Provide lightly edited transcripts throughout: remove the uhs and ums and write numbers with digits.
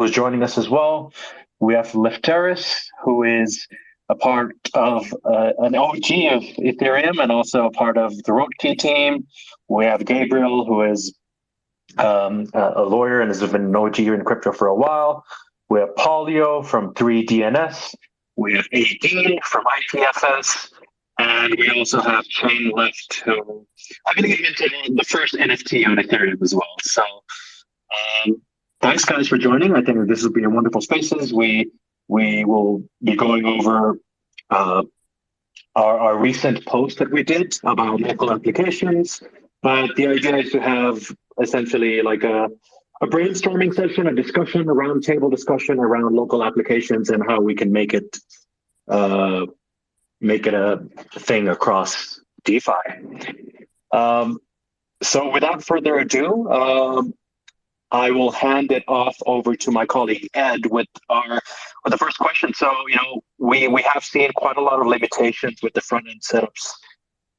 who's joining us as well. We have Lefteris, who is a part of an OG of Ethereum and also a part of the Liquity team. We have Gabriel, who is a lawyer and has been an OG in crypto for a while. We have Paulio from 3DNS. We have AD from IPFS. And we also have Chain Left, who I'm going to get into the first NFT on Ethereum as well. So thanks, guys, for joining. I think this will be a wonderful spaces. We will be going over our recent post that we did about local applications. But the idea is to have essentially like a brainstorming session, a discussion, a roundtable discussion around local applications and how we can make it a thing across DeFi. So without further ado, I will hand it off over to my colleague Ed with the first question. So, we have seen quite a lot of limitations with the front end setups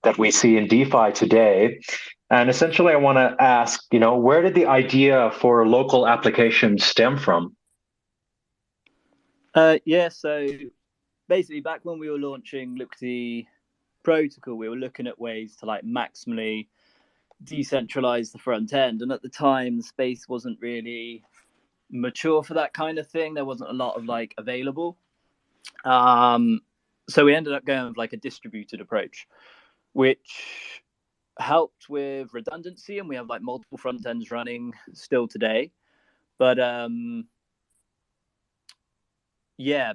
that we see in DeFi today. And essentially, I want to ask, where did the idea for local applications stem from? So basically, back when we were launching Liquity protocol, we were looking at ways to maximally decentralize the front end. And at the time, the space wasn't really mature for that kind of thing. There wasn't a lot of available. So we ended up going with a distributed approach, which helped with redundancy, and we have multiple front ends running still today. But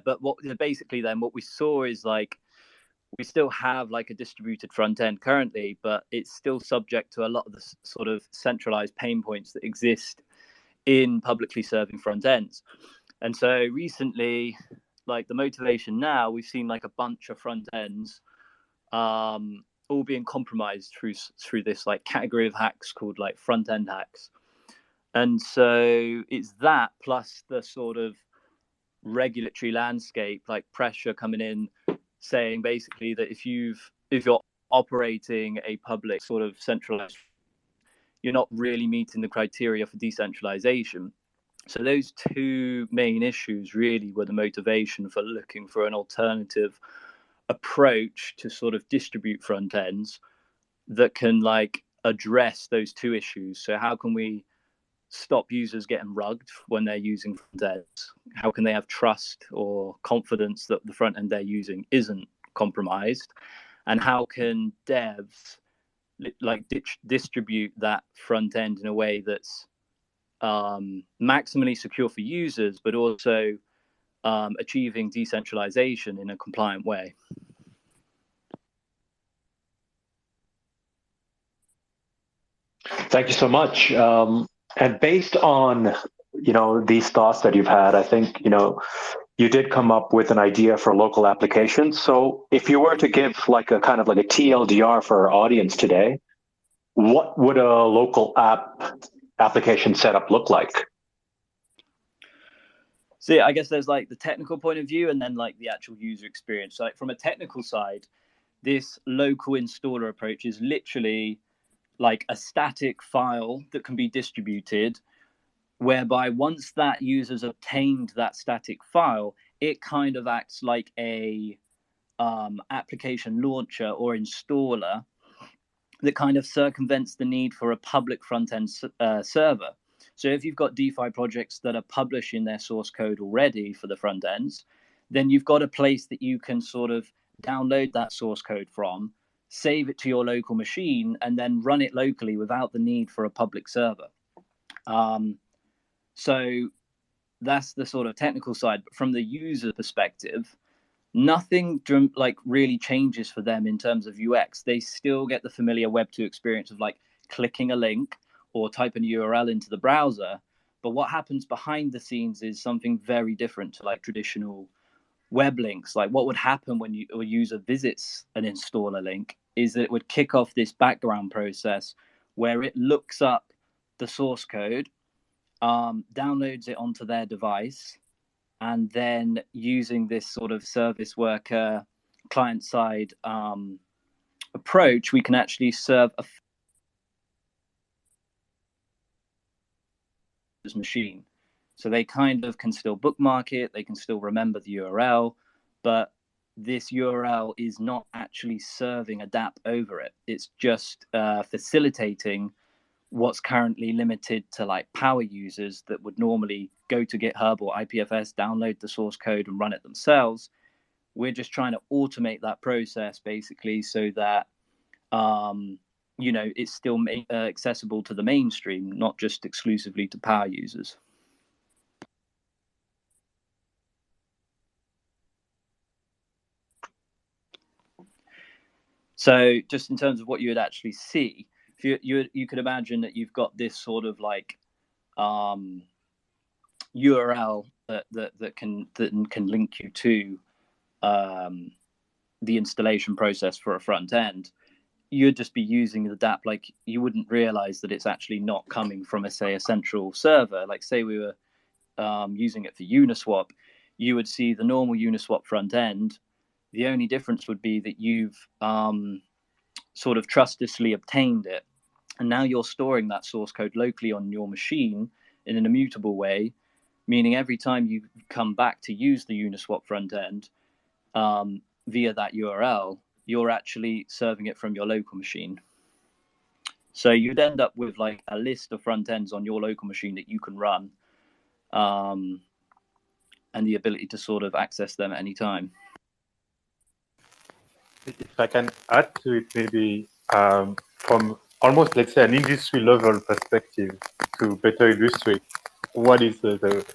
but what we saw is we still have a distributed front end currently, but it's still subject to a lot of the sort of centralized pain points that exist in publicly serving front ends. And so recently, the motivation now, we've seen a bunch of front ends all being compromised through this category of hacks called front end hacks. And so it's that plus the sort of regulatory landscape, pressure coming in, saying basically that if you're operating a public sort of centralized, you're not really meeting the criteria for decentralization. So those two main issues really were the motivation for looking for an alternative approach to sort of distribute front ends that can address those two issues. So how can we stop users getting rugged when they're using front ends? How can they have trust or confidence that the front end they're using isn't compromised? And how can devs distribute that front end in a way that's maximally secure for users, but also achieving decentralization in a compliant way? Thank you so much. And based on, these thoughts that you've had, I think, you did come up with an idea for local applications. So if you were to give a kind of a TLDR for our audience today, what would a local application setup look like? So I guess there's the technical point of view and then the actual user experience. So from a technical side, this local installer approach is literally a static file that can be distributed, whereby once that user's obtained that static file, it kind of acts like a application launcher or installer that kind of circumvents the need for a public front-end server. So if you've got DeFi projects that are publishing their source code already for the front ends, then you've got a place that you can sort of download that source code from, save it to your local machine, and then run it locally without the need for a public server. So that's the sort of technical side. But from the user perspective, nothing really changes for them in terms of UX. They still get the familiar Web2 experience of clicking a link or typing a URL into the browser. But what happens behind the scenes is something very different to traditional web links. What would happen when a user visits an installer link is that it would kick off this background process where it looks up the source code, downloads it onto their device, and then using this sort of service worker client-side approach, we can actually serve a machine. So they kind of can still bookmark it, they can still remember the URL, but this URL is not actually serving a DApp over it. It's just facilitating what's currently limited to like power users that would normally go to GitHub or IPFS, download the source code and run it themselves. We're just trying to automate that process basically so that it's still accessible to the mainstream, not just exclusively to power users. So just in terms of what you would actually see, if you could imagine that you've got this sort of like URL that can link you to the installation process for a front end. You'd just be using the DApp, like you wouldn't realize that it's actually not coming from a central server. Like say we were using it for Uniswap, you would see the normal Uniswap front end. The only difference would be that you've sort of trustlessly obtained it, and now you're storing that source code locally on your machine in an immutable way, meaning every time you come back to use the Uniswap front end via that URL, you're actually serving it from your local machine. So you'd end up with like a list of front ends on your local machine that you can run, and the ability to sort of access them at any time. If I can add to it, maybe from almost, let's say, an industry level perspective to better illustrate what is the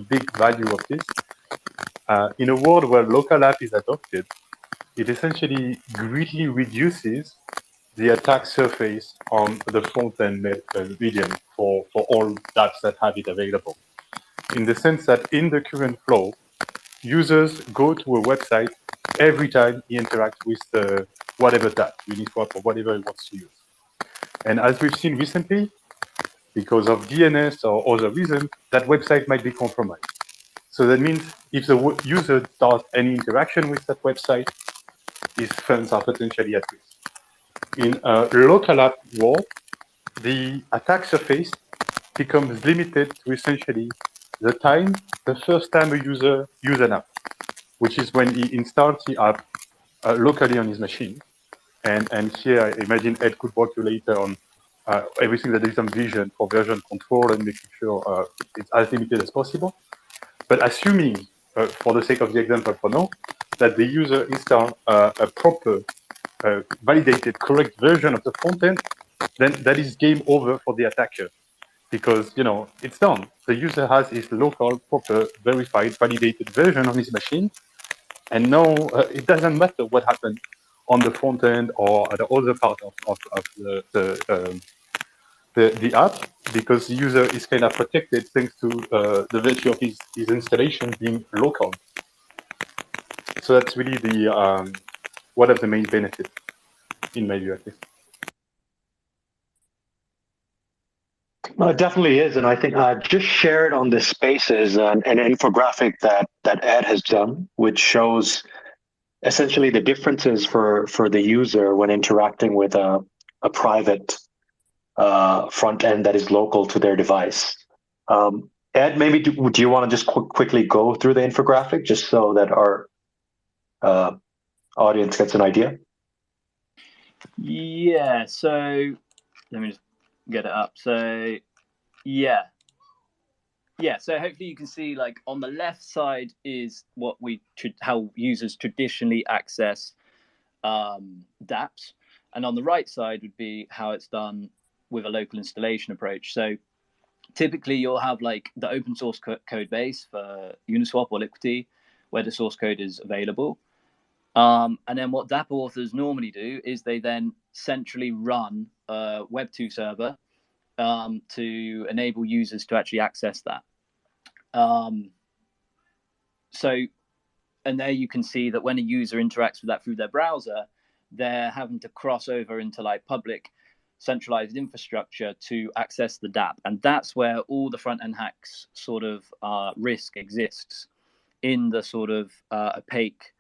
big value of this. In a world where local app is adopted, it essentially greatly reduces the attack surface on the front-end medium for all apps that have it available. In the sense that in the current flow, users go to a website every time he interacts with whatever tab, Uniswap or whatever he wants to use. And as we've seen recently, because of DNS or other reasons, that website might be compromised. So that means if the user does any interaction with that website, his funds are potentially at risk. In a local app world, the attack surface becomes limited to essentially the first time a user uses an app, which is when he installs the app locally on his machine. And here, I imagine Ed could work you later on everything that is on vision for version control and making sure it's as limited as possible. But assuming, for the sake of the example for now, that the user installs a proper, validated, correct version of the frontend, then that is game over for the attacker. Because, it's done. The user has his local, proper, verified, validated version on his machine. And now it doesn't matter what happened on the front end or the other part of the app, because the user is kind of protected thanks to the virtue of his installation being local. So that's really the one of the main benefits, in my view at least. Well, it definitely is, and I think I just shared on this Spaces an infographic that Ed has done, which shows essentially the differences for the user when interacting with a private front end that is local to their device. Ed, maybe do you want to just quickly go through the infographic just so that our audience gets an idea? Yeah, so let me just get it up. So yeah, so hopefully you can see, like, on the left side is how users traditionally access dApps, and on the right side would be how it's done with a local installation approach. So typically you'll have like the open source code base for Uniswap or Liquity, where the source code is available. And then what dApp authors normally do is they then centrally run a Web2 server to enable users to actually access that. And there you can see that when a user interacts with that through their browser, they're having to cross over into like public centralized infrastructure to access the dApp. And that's where all the front-end hacks sort of risk exists, in the sort of opaque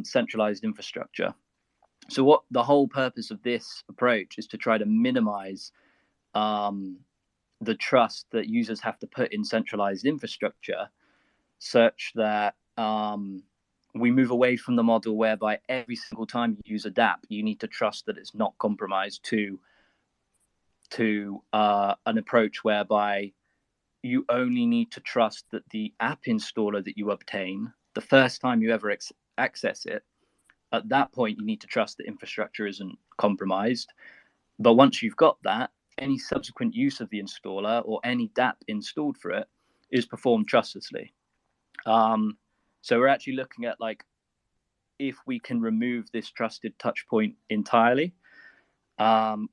centralized infrastructure. So what the whole purpose of this approach is to try to minimize the trust that users have to put in centralized infrastructure, such that we move away from the model whereby every single time you use a dApp, you need to trust that it's not compromised, to an approach whereby you only need to trust that the app installer that you obtain the first time you ever access it. At that point, you need to trust that infrastructure isn't compromised. But once you've got that, any subsequent use of the installer or any dApp installed for it is performed trustlessly. So we're actually looking at like if we can remove this trusted touch point entirely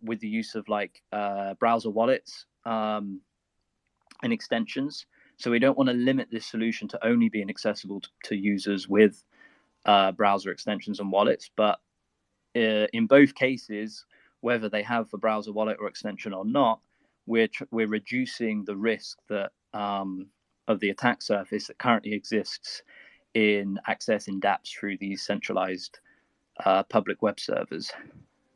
with the use of like browser wallets and extensions. So we don't want to limit this solution to only being accessible to users with browser extensions and wallets, but in both cases, whether they have a browser wallet or extension or not, we're reducing the risk that of the attack surface that currently exists in accessing dApps through these centralized public web servers.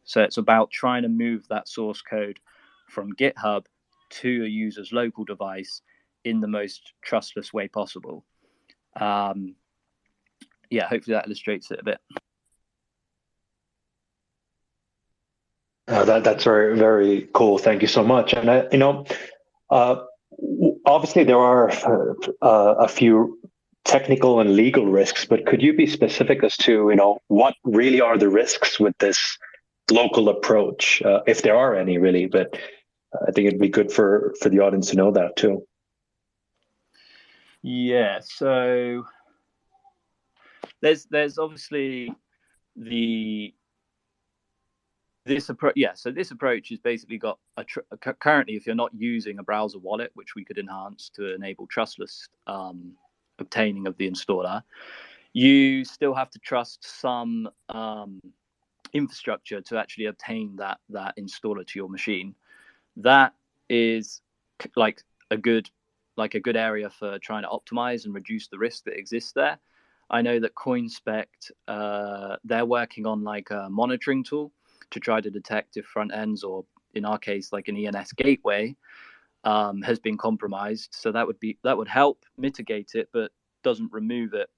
So it's about trying to move that source code from GitHub to a user's local device in the most trustless way possible. Yeah, hopefully that illustrates it a bit. That's very, very cool. Thank you so much. And obviously there are a few technical and legal risks, but could you be specific as to what really are the risks with this local approach, if there are any really? But I think it'd be good for the audience to know that too. Yeah. So there's obviously this approach. Yeah. So this approach has basically got currently, if you're not using a browser wallet, which we could enhance to enable trustless obtaining of the installer, you still have to trust some infrastructure to actually obtain that installer to your machine. That is like a good area for trying to optimize and reduce the risk that exists there. I know that CoinSpect, they're working on like a monitoring tool to try to detect if front ends, or in our case, like an ENS gateway, has been compromised. So that would help mitigate it, but doesn't remove it.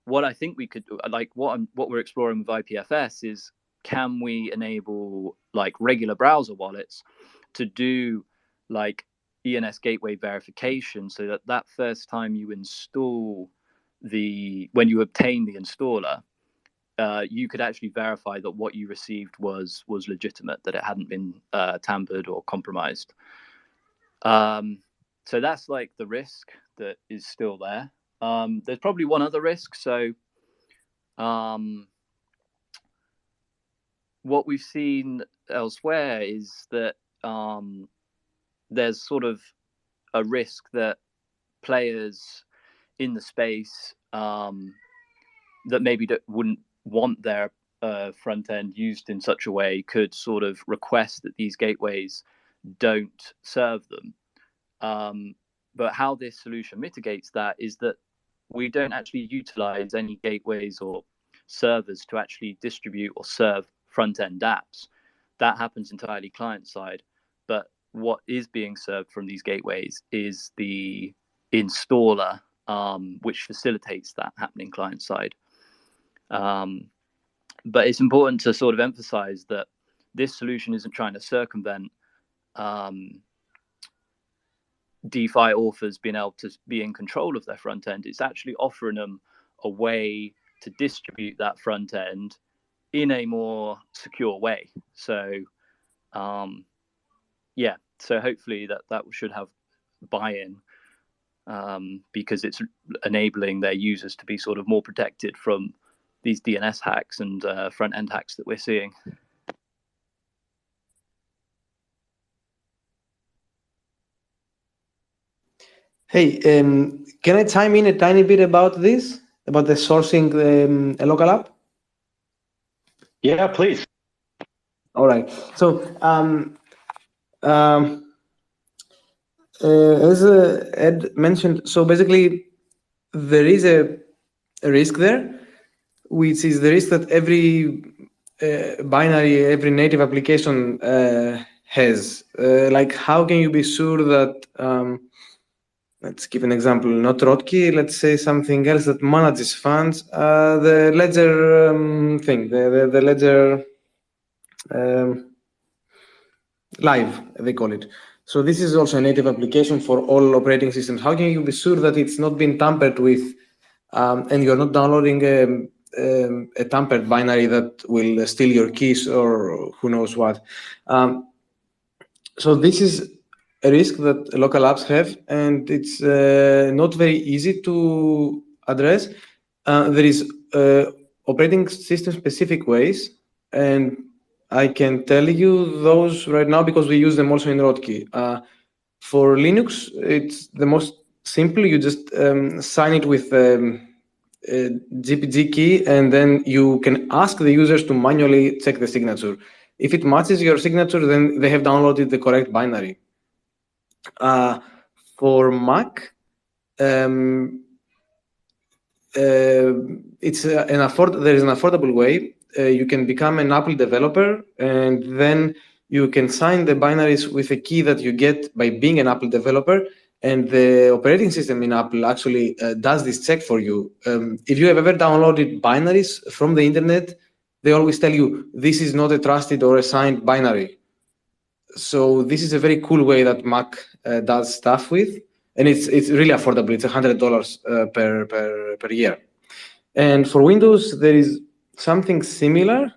What I think we could, like what we're exploring with IPFS, is can we enable like regular browser wallets to do like ENS gateway verification, so that first time you install when you obtain the installer, you could actually verify that what you received was legitimate, that it hadn't been tampered or compromised. So that's like the risk that is still there. There's probably one other risk. So what we've seen elsewhere is that there's sort of a risk that players in the space that maybe wouldn't want their front end used in such a way could sort of request that these gateways don't serve them. But how this solution mitigates that is that we don't actually utilize any gateways or servers to actually distribute or serve front-end apps. That happens entirely client-side. But what is being served from these gateways is the installer, which facilitates that happening client-side. But it's important to sort of emphasize that this solution isn't trying to circumvent DeFi authors being able to be in control of their front end. It's actually offering them a way to distribute that front end in a more secure way. So, yeah, so hopefully that should have buy-in, because it's enabling their users to be sort of more protected from these DNS hacks and front end hacks that we're seeing. Hey, can I chime in a tiny bit about this, about the sourcing a local app? Yeah, please. All right. So, as Ed mentioned, so basically there is a risk there, which is the risk that every binary, every native application has. Like, how can you be sure that, let's give an example, not Rotkey, let's say something else that manages funds, the ledger thing, the ledger live, they call it. So this is also a native application for all operating systems. How can you be sure that it's not been tampered with, and you're not downloading a tampered binary that will steal your keys or who knows what? So this is a risk that local apps have, and it's not very easy to address. There is operating system specific ways, and I can tell you those right now because we use them also in Rotkey. For Linux, it's the most simple. You just sign it with a GPG key, and then you can ask the users to manually check the signature. If it matches your signature, then they have downloaded the correct binary. For Mac, it's there is an affordable way. You can become an Apple developer, and then you can sign the binaries with a key that you get by being an Apple developer. And the operating system in Apple actually does this check for you. If you have ever downloaded binaries from the internet, they always tell you this is not a trusted or a signed binary. So this is a very cool way that Mac does stuff with, and it's really affordable. It's $100 per year. And for Windows, there is something similar,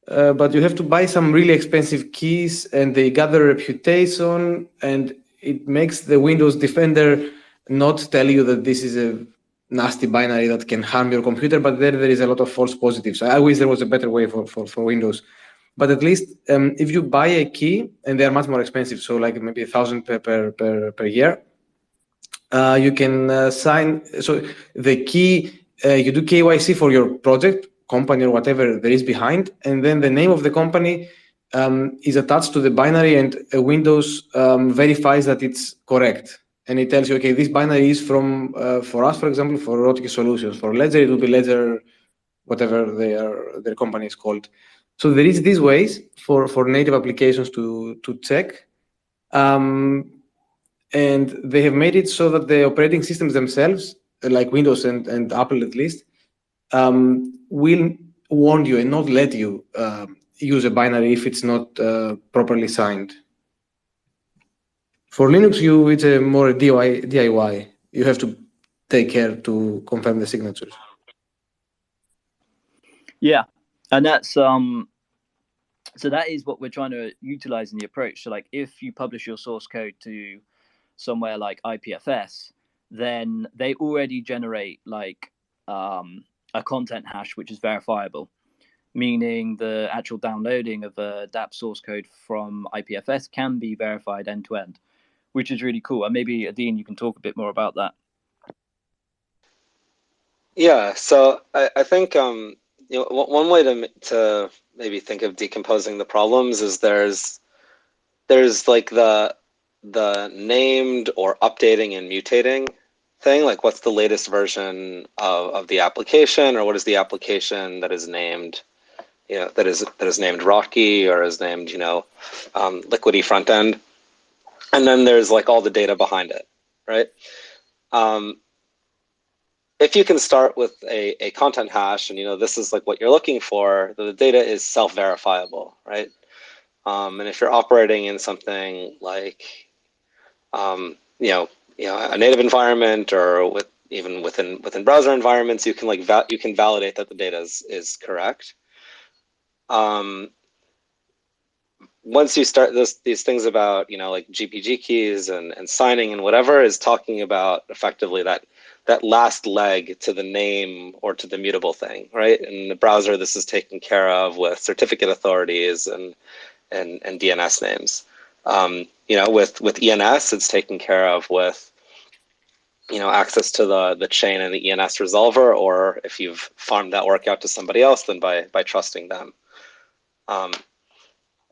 but you have to buy some really expensive keys, and they gather reputation, and it makes the Windows Defender not tell you that this is a nasty binary that can harm your computer, but there is a lot of false positives. I wish there was a better way for Windows. But at least if you buy a key, and they are much more expensive, so like maybe $1,000 per year, you can sign. So the key, you do KYC for your project, company, or whatever there is behind, and then the name of the company is attached to the binary, and Windows verifies that it's correct. And it tells you, okay, this binary is from, for us, for example, for Rotkey Solutions. For Ledger, it will be Ledger, whatever their company is called. So there is these ways for native applications to check. And they have made it so that the operating systems themselves, like Windows and Apple at least, will warn you and not let you use a binary if it's not properly signed. For Linux, it's a more DIY. You have to take care to confirm the signatures. Yeah, and that's so that is what we're trying to utilize in the approach. So like if you publish your source code to somewhere like IPFS, then they already generate like a content hash which is verifiable, meaning the actual downloading of a dApp source code from IPFS can be verified end to end, which is really cool. And maybe Adine, you can talk a bit more about that. Yeah, so I think one way to maybe think of decomposing the problems is there's like the named or updating and mutating thing, like what's the latest version of the application, or what is the application that is named, that is named Rotkey or is named, Liquity Frontend, and then there's like all the data behind it, right? If you can start with a content hash, and this is like what you're looking for, the data is self-verifiable, right? And if you're operating in something like, a native environment, or even within browser environments, you can you can validate that the data is correct. Once you start these things about like GPG keys and signing and whatever, is talking about effectively that last leg to the name or to the mutable thing, right? In the browser, this is taken care of with certificate authorities and DNS names. With ENS, it's taken care of with access to the chain and the ENS resolver, or if you've farmed that work out to somebody else, then by trusting them.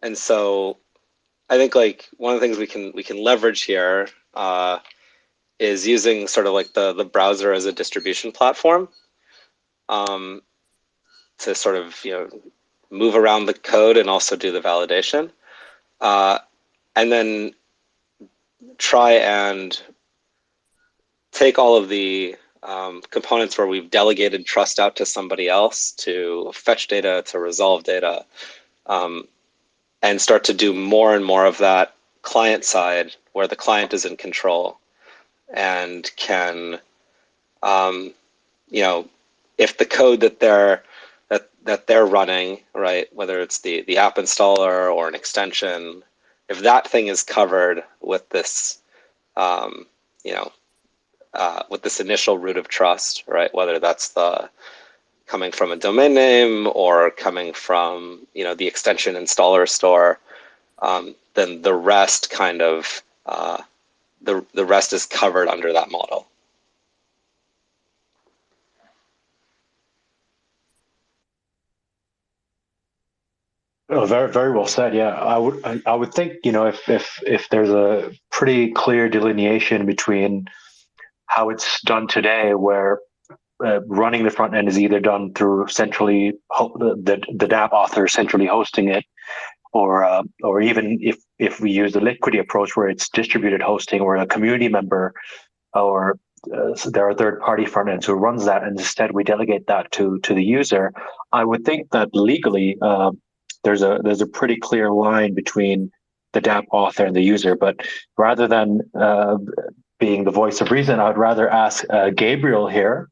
And so I think like one of the things we can leverage here is using sort of like the browser as a distribution platform to sort of move around the code and also do the validation. and then try and take all of the components where we've delegated trust out to somebody else to fetch data, to resolve data, and start to do more and more of that client side where the client is in control and can, if the code that they're running, right, whether it's the app installer or an extension, if that thing is covered with this, with this initial root of trust, right, whether that's coming from a domain name or coming from the extension installer store, then the rest kind of the rest is covered under that model. Oh, very, very well said. Yeah, I would think, if there's a pretty clear delineation between how it's done today, where running the front end is either done through the DApp author centrally hosting it, or even if we use the Liquity approach where it's distributed hosting, where a community member or so there are third-party front ends who runs that, and instead we delegate that to the user. I would think that legally there's a pretty clear line between the DApp author and the user. But rather than being the voice of reason, I would rather ask Gabriel here.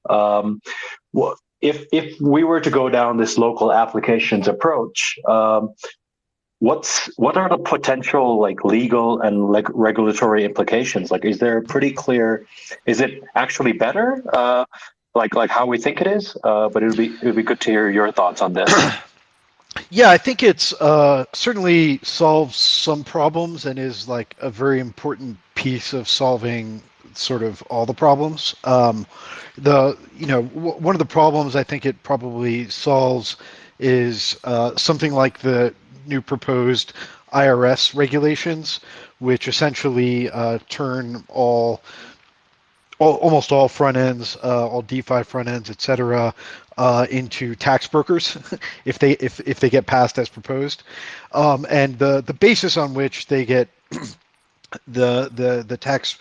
If we were to go down this local applications approach, what are the potential legal and regulatory implications? Is there pretty clear? Is it actually better? Like how we think it is? But it would be good to hear your thoughts on this. Yeah, I think it's certainly solves some problems and is a very important piece of solving sort of all the problems. One of the problems I think it probably solves is something like the new proposed IRS regulations, which essentially turn almost all front ends, all DeFi front ends, etc., into tax brokers if they get passed as proposed, and the basis on which they get the tax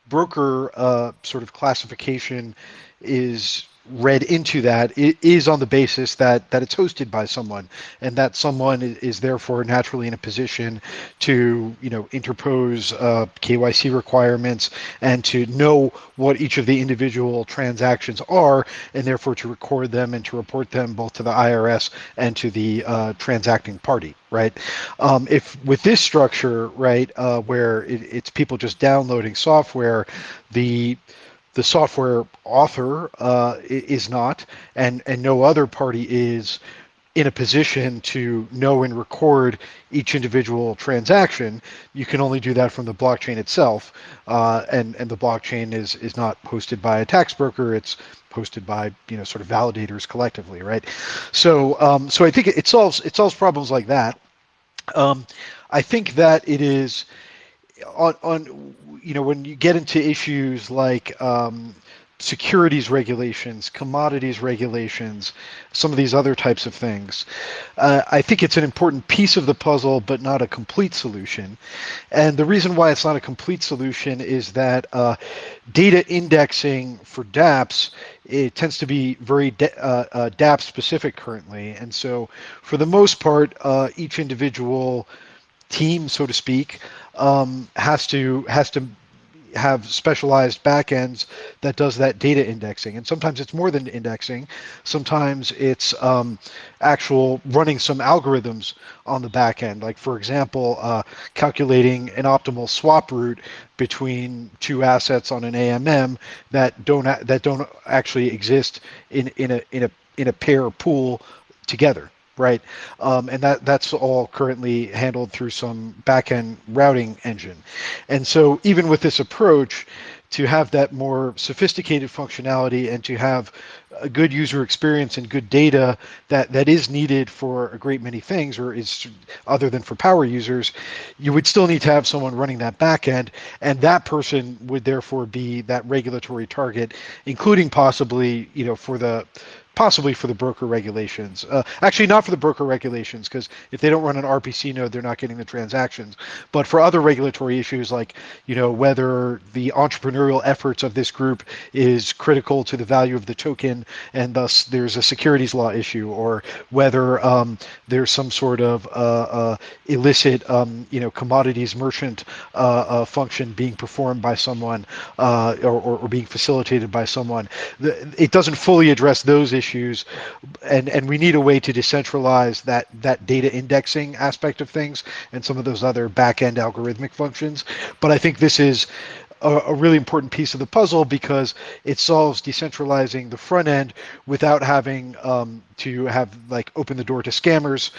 broker sort of classification is read into that. It is on the basis that it's hosted by someone, and that someone is therefore naturally in a position to interpose KYC requirements and to know what each of the individual transactions are, and therefore to record them and to report them both to the IRS and to the transacting party. Right. If with this structure, right, where it's people just downloading software, the software author is not, and no other party is in a position to know and record each individual transaction. You can only do that from the blockchain itself, and the blockchain is not hosted by a tax broker. It's hosted by sort of validators collectively, right? So I think it solves problems like that. I think that it is on when you get into issues like securities regulations, commodities regulations, some of these other types of things, I think it's an important piece of the puzzle, but not a complete solution. And the reason why it's not a complete solution is that data indexing for dApps, it tends to be very dApp specific currently. And so for the most part, each individual team, so to speak, has to have specialized backends that does that data indexing. And sometimes it's more than indexing. Sometimes it's actual running some algorithms on the back end. Like, for example, calculating an optimal swap route between two assets on an AMM that don't actually exist in a pair pool together. Right, and that's all currently handled through some back-end routing engine. And so even with this approach, to have that more sophisticated functionality and to have a good user experience and good data that is needed for a great many things, or is other than for power users, you would still need to have someone running that backend, and that person would therefore be that regulatory target, including possibly, for the possibly for the broker regulations. Actually, not for the broker regulations, because if they don't run an RPC node, they're not getting the transactions. But for other regulatory issues, like whether the entrepreneurial efforts of this group is critical to the value of the token, and thus there's a securities law issue, or whether there's some sort of illicit, commodities merchant function being performed by someone, or being facilitated by someone. It doesn't fully address those issues, and we need a way to decentralize that data indexing aspect of things and some of those other back-end algorithmic functions. But I think this is a really important piece of the puzzle, because it solves decentralizing the front end without having to have open the door to scammers,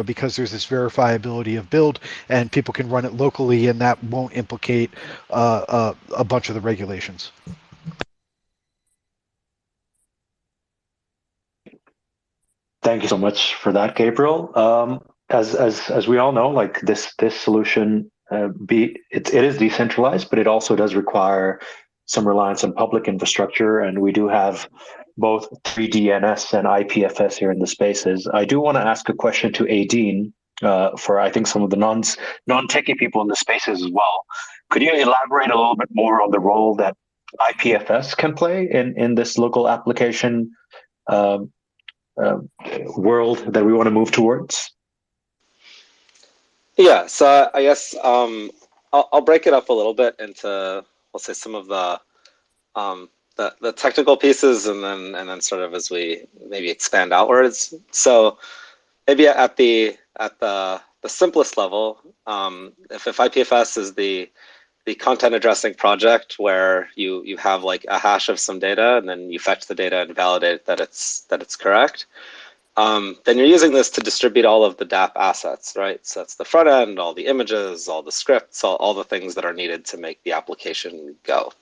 because there's this verifiability of build and people can run it locally, and that won't implicate a bunch of the regulations. Thank you so much for that, Gabriel. As we all know, like this solution, it is decentralized, but it also does require some reliance on public infrastructure, and we do have both 3DNS and IPFS here in the spaces. I do want to ask a question to Aideen, for I think some of the non-techie people in the spaces as well. Could you elaborate a little bit more on the role that IPFS can play in this local application uh, world that we want to move towards? Yeah, so I guess I'll break it up a little bit into, let's say, some of the technical pieces, and then sort of as we maybe expand outwards. So maybe at the simplest level, if IPFS is the content addressing project where you have like a hash of some data, and then you fetch the data and validate that it's correct, then you're using this to distribute all of the DApp assets, right? So that's the front end, all the images, all the scripts, all the things that are needed to make the application go.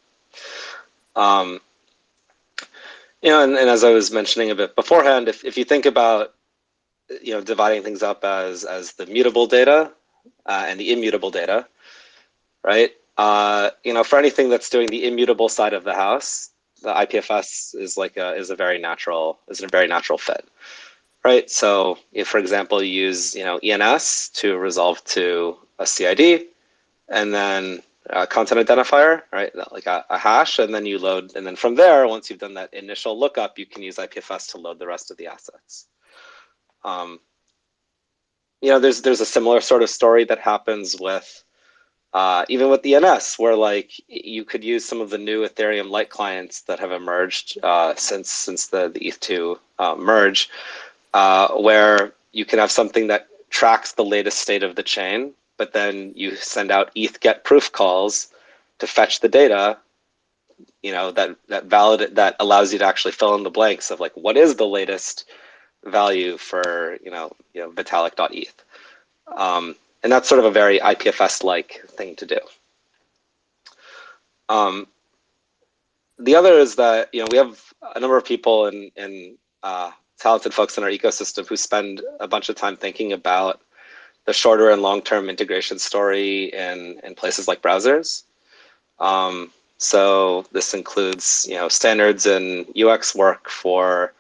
And as I was mentioning a bit beforehand, if you think about dividing things up as the mutable data and the immutable data, right? For anything that's doing the immutable side of the house, the IPFS is a very natural fit, right? So if, for example, you use ENS to resolve to a CID, and then a content identifier, right? Like a hash, and then you load, and then from there, once you've done that initial lookup, you can use IPFS to load the rest of the assets. There's a similar sort of story that happens with even with ENS, where like you could use some of the new Ethereum light clients that have emerged since the ETH2 merge, where you can have something that tracks the latest state of the chain, but then you send out ETH get proof calls to fetch the data, that allows you to actually fill in the blanks of like what is the latest value for Vitalik.eth. And that's sort of a very IPFS-like thing to do. The other is that we have a number of people and talented folks in our ecosystem who spend a bunch of time thinking about the shorter and long-term integration story in places like browsers. So this includes standards and UX work for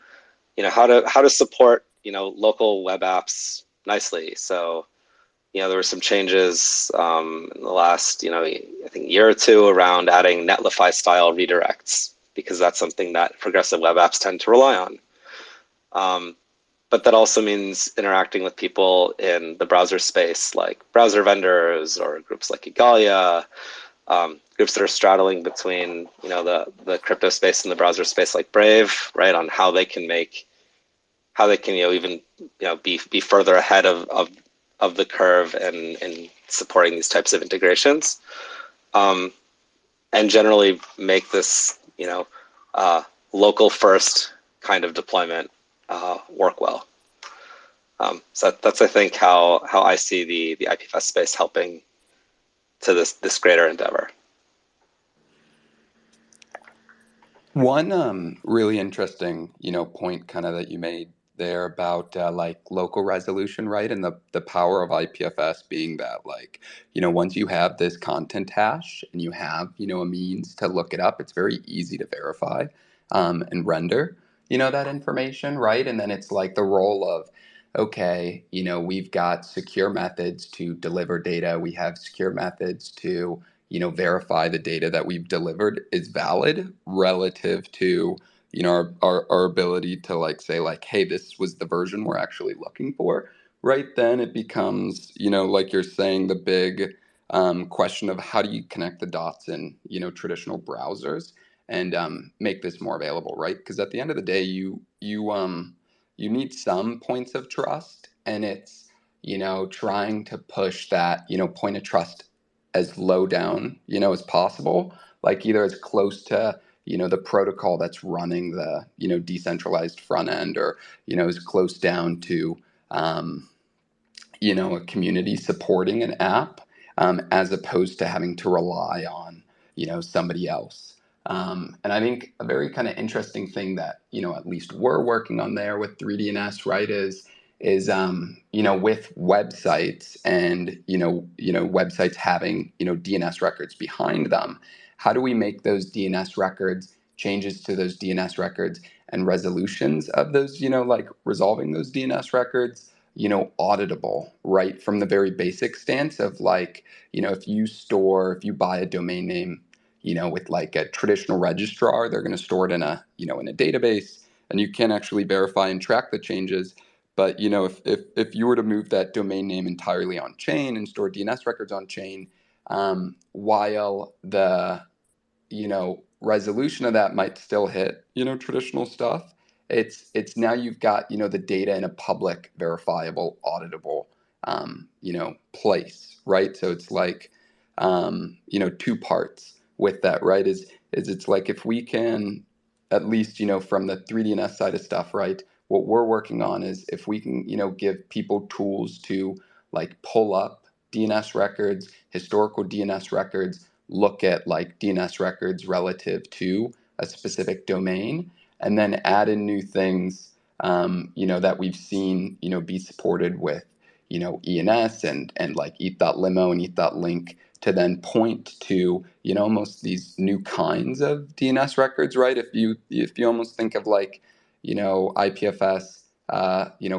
how to support local web apps nicely. So there were some changes in the last I think year or two around adding Netlify style redirects, because that's something that progressive web apps tend to rely on. But that also means interacting with people in the browser space, like browser vendors or groups like Igalia, groups that are straddling between the crypto space and the browser space, like Brave, right, on how they can even be further ahead of the curve and supporting these types of integrations, and generally make this local first kind of deployment work well. So that's I think how I see the IPFS space helping to this greater endeavor. One really interesting, point kind of that you made there about like local resolution, right? And the power of IPFS being that once you have this content hash and you have, a means to look it up, it's very easy to verify and render. that information, right? And then it's like the role of, okay, we've got secure methods to deliver data. We have secure methods to, verify the data that we've delivered is valid relative to, our ability to like say like, hey, this was the version we're actually looking for, right? Then it becomes, like you're saying, the big question of how do you connect the dots in, traditional browsers and make this more available, right? Because at the end of the day, you need some points of trust, and it's trying to push that point of trust as low down as possible, like either as close to the protocol that's running the decentralized front end, or as close down to a community supporting an app, as opposed to having to rely on somebody else. And I think a very kind of interesting thing that at least we're working on there with 3DNS, right, is with websites and websites having DNS records behind them. How do we make those DNS records, changes to those DNS records, and resolutions of those like resolving those DNS records auditable, right? From the very basic stance of like, if you buy a domain name, with like a traditional registrar, they're going to store it in a database, and you can actually verify and track the changes. But, if you were to move that domain name entirely on chain and store DNS records on chain, while the, resolution of that might still hit, traditional stuff, it's now you've got the data in a public, verifiable, auditable place, right? So it's like two parts with that, right? Is it's like if we can at least from the 3DNS side of stuff, right? What we're working on is if we can give people tools to like pull up DNS records, historical DNS records, look at like DNS records relative to a specific domain, and then add in new things, that we've seen, be supported with, ENS and like eth.limo and eth.link, to then point to, almost these new kinds of DNS records, right? If you almost think of like, IPFS,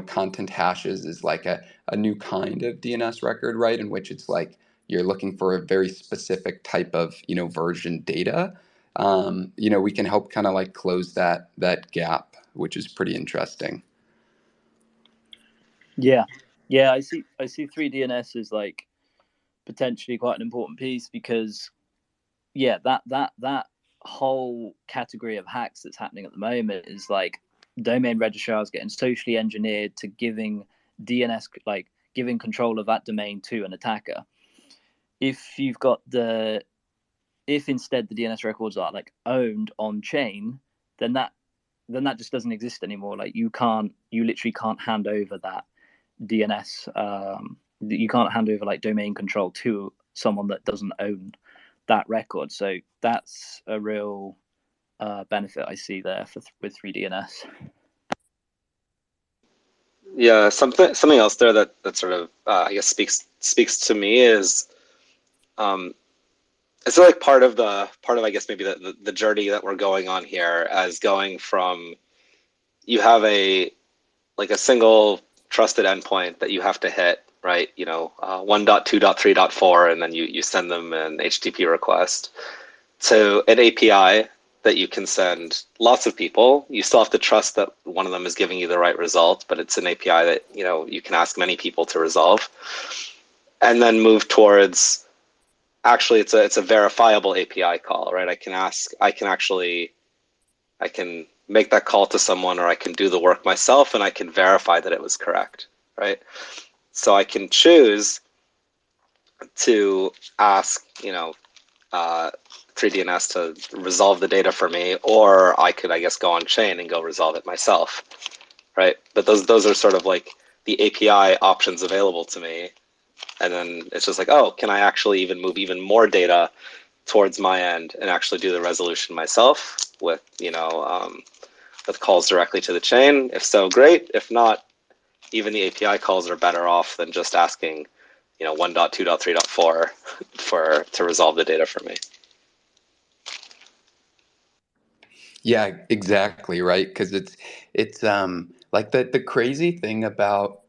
content hashes is like a new kind of DNS record, right? In which it's like you're looking for a very specific type of, version data. We can help kind of like close that gap, which is pretty interesting. Yeah, I see 3DNS as like potentially quite an important piece, because that whole category of hacks that's happening at the moment is like domain registrars getting socially engineered to giving DNS, like giving control of that domain to an attacker. If instead the DNS records are like owned on chain, then that just doesn't exist anymore. Like you literally can't hand over that DNS. You can't hand over like domain control to someone that doesn't own that record. So that's a real benefit I see there with 3DNS. Yeah, something else there that sort of I guess speaks to me is it's like part of I guess maybe the journey that we're going on here, as going from you have a single trusted endpoint that you have to hit, right? 1.2.3.4, and then you send them an HTTP request, to an API that you can send lots of people. You still have to trust that one of them is giving you the right result, but it's an API that you can ask many people to resolve, and then move towards actually it's a verifiable API call, right? I can make that call to someone, or I can do the work myself, and I can verify that it was correct, right? So I can choose to ask 3DNS to resolve the data for me, or I could, I guess, go on chain and go resolve it myself, right? But those are sort of like the API options available to me. And then it's just like, oh, can I actually even move even more data towards my end and actually do the resolution myself with with calls directly to the chain? If so, great. If not, even the API calls are better off than just asking 1.2.3.4 to resolve the data for me. Yeah, exactly, right. Because it's like the crazy thing about,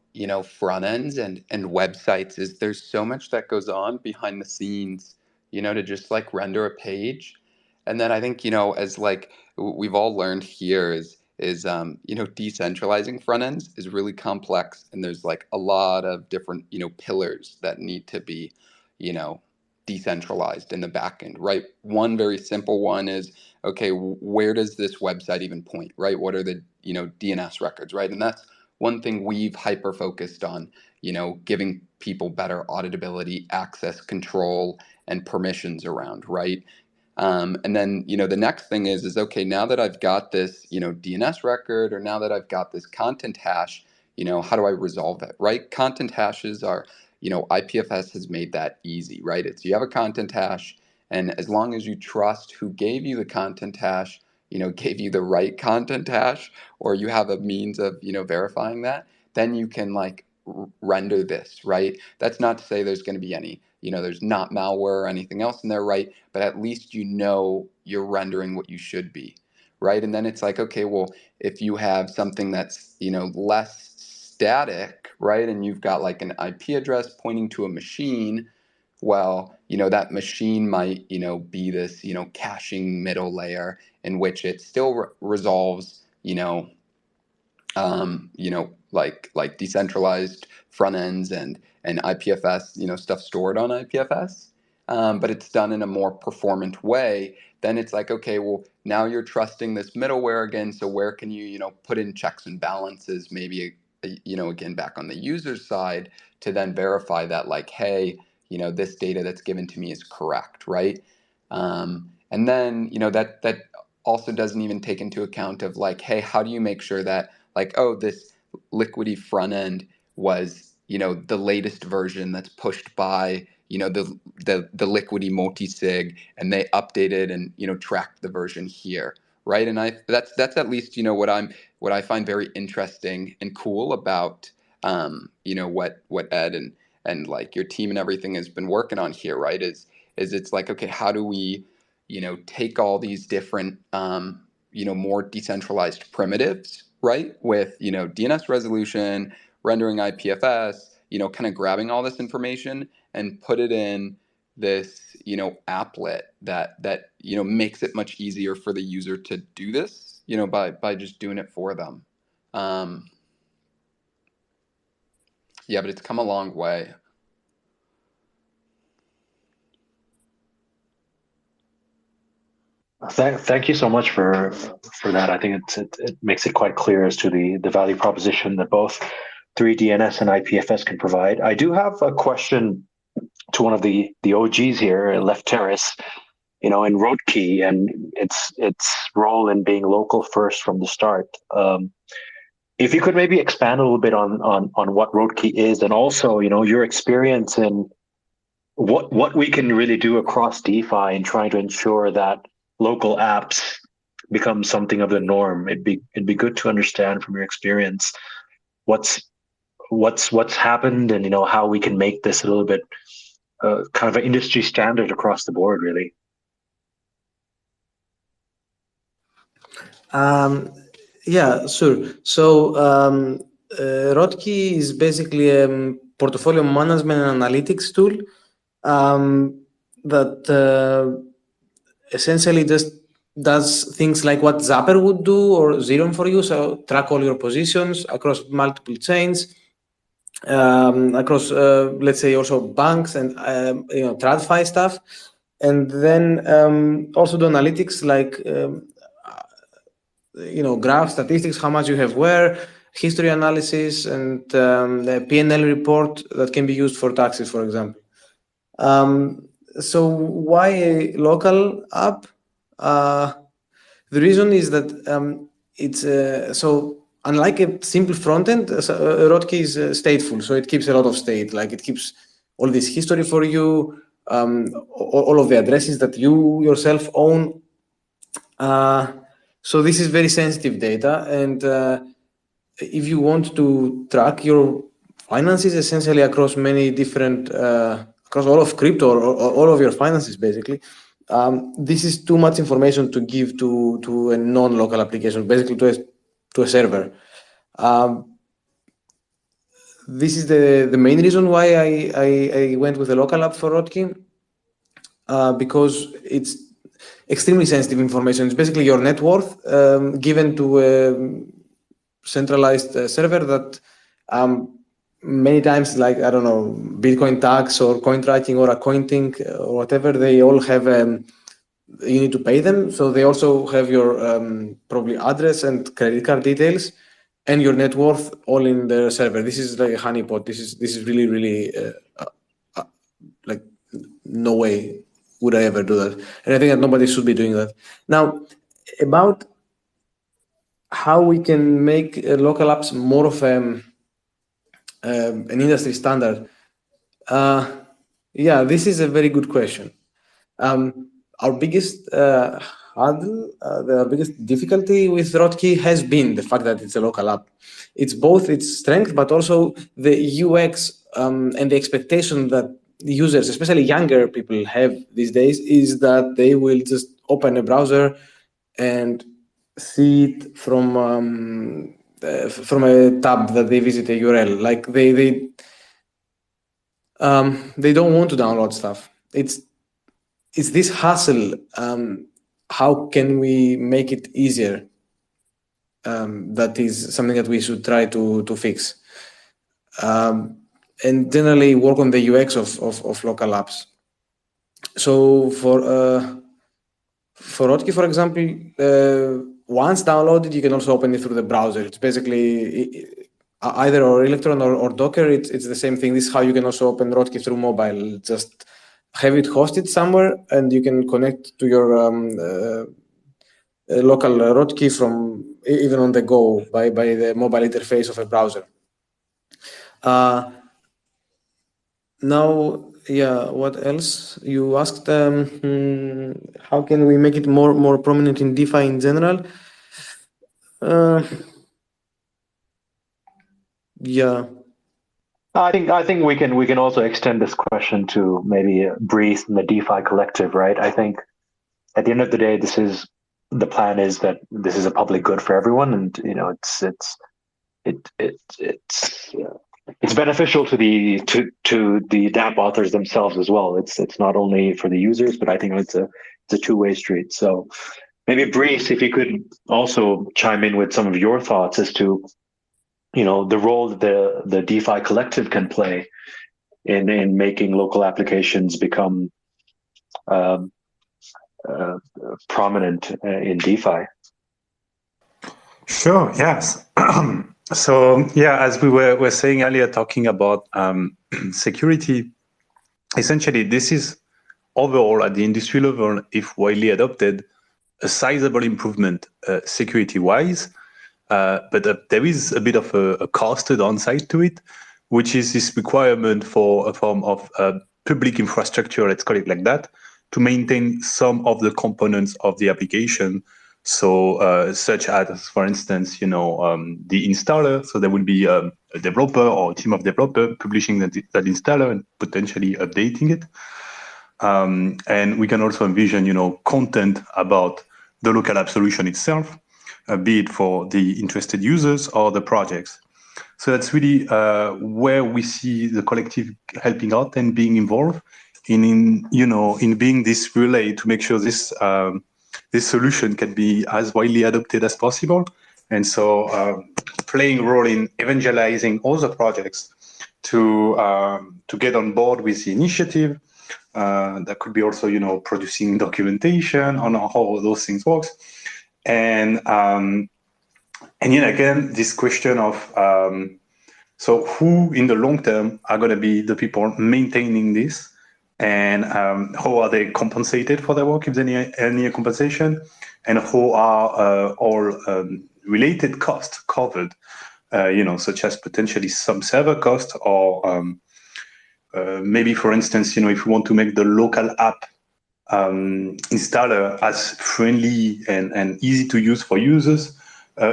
front ends and websites is there's so much that goes on behind the scenes, to just like render a page. And then I think, as like we've all learned here is decentralizing front ends is really complex, and there's like a lot of different, pillars that need to be, you know, decentralized in the back end, right? One very simple one is, okay, where does this website even point, right? What are the, DNS records, right? And that's one thing we've hyper focused on, giving people better auditability, access control, and permissions around, right? And then, the next thing is okay, now that I've got this, DNS record, or now that I've got this content hash, how do I resolve it, right? Content hashes are, IPFS has made that easy, right? It's, you have a content hash, and as long as you trust who gave you the content hash, gave you the right content hash, or you have a means of, verifying that, then you can like render this, right? That's not to say there's going to be any, there's not malware or anything else in there, right? But at least you're rendering what you should be, right? And then it's like, okay, well, if you have something that's, less static, right? And you've got like an IP address pointing to a machine, well, that machine might, be this, caching middle layer in which it still resolves, like decentralized front ends and IPFS, stuff stored on IPFS, but it's done in a more performant way. Then it's like, okay, well, now you're trusting this middleware again. So where can you, put in checks and balances, maybe, again, back on the user side, to then verify that, like, hey, this data that's given to me is correct, right? And then, that also doesn't even take into account of like, hey, how do you make sure that, like, oh, this Liquity front end was, the latest version that's pushed by, the Liquity multi-sig, and they updated and, tracked the version here, right? And that's at least, what I find very interesting and cool about, what Ed and like your team and everything has been working on here, right? Is it's like, okay, how do we, take all these different, more decentralized primitives, right? With, DNS resolution, rendering IPFS, kind of grabbing all this information and put it in this, applet that makes it much easier for the user to do this, by just doing it for them. Yeah, but it's come a long way. Thank you so much for that. I think it makes it quite clear as to the value proposition that both 3DNS and IPFS can provide. I do have a question to one of the OGs here, Left Terrace, in Roadkey and its role in being local first from the start. If you could maybe expand a little bit on what Roadkey is, and also your experience in what we can really do across DeFi in trying to ensure that local apps become something of the norm. It'd be good to understand from your experience what's happened, and how we can make this a little bit kind of an industry standard across the board, really. Yeah, sure. So Rotkey is basically a portfolio management and analytics tool that essentially just does things like what Zapper would do or Xeron for you. So track all your positions across multiple chains, across let's say also banks and TradFi stuff, and then also do analytics like graph statistics, how much you have where, history analysis, and the P&L report that can be used for taxes, for example. So why a local app? The reason is that it's so unlike a simple front end, Rotkey is stateful, so it keeps a lot of state. Like it keeps all this history for you, all of the addresses that you yourself own. So this is very sensitive data, and if you want to track your finances essentially across many different, across all of crypto or all of your finances basically, this is too much information to give to a non-local application, basically to a server. This is the main reason why I went with a local app for Rotkey, because it's extremely sensitive information. It's basically your net worth given to a centralized server that many times, like, I don't know, Bitcoin tax or coin tracking or accounting or whatever, they all have, you need to pay them. So they also have your probably address and credit card details and your net worth all in the server. This is like a honeypot. This is really, really like, no way would I ever do that. And I think that nobody should be doing that. Now, about how we can make local apps more of an industry standard. Yeah, this is a very good question. Our biggest hurdle, the biggest difficulty with Rotkey has been the fact that it's a local app. It's both its strength, but also the UX and the expectation that users, especially younger people, have these days, is that they will just open a browser and see it from a tab that they visit a URL. Like they don't want to download stuff. It's this hassle. How can we make it easier? That is something that we should try to fix. And generally work on the UX of local apps. So for Rotkey, for example, once downloaded, you can also open it through the browser. It's basically either or Electron or Docker. It's the same thing. This is how you can also open Rotkey through mobile. Just have it hosted somewhere, and you can connect to your local Rotkey from even on the go by the mobile interface of a browser. Now, yeah, what else? You asked how can we make it more prominent in DeFi in general? Yeah. I think we can also extend this question to maybe Breeze and the DeFi collective, right? I think at the end of the day, the plan is that this is a public good for everyone, and it's beneficial to the DApp authors themselves as well. It's not only for the users, but I think it's a two-way street. So maybe Breeze, if you could also chime in with some of your thoughts as to the role that the DeFi collective can play in making local applications become prominent in DeFi. Sure. Yes. So yeah, as we were saying earlier, talking about security, essentially this is overall at the industry level, if widely adopted, a sizable improvement security-wise. But there is a bit of a cost downside to it, which is this requirement for a form of public infrastructure, let's call it like that, to maintain some of the components of the application. So such as, for instance, the installer. So there will be a developer or a team of developers publishing that installer and potentially updating it. And we can also envision, content about the local app solution itself, be it for the interested users or the projects. So that's really where we see the collective helping out and being involved in being this relay to make sure this solution can be as widely adopted as possible. And so playing a role in evangelizing other projects to get on board with the initiative. That could be also, producing documentation on how those things work. And again, this question of so who in the long term are going to be the people maintaining this, and how are they compensated for their work if there's any compensation, and how are all related costs covered, such as potentially some server costs or maybe, for instance, if we want to make the local app installer as friendly and easy to use for users,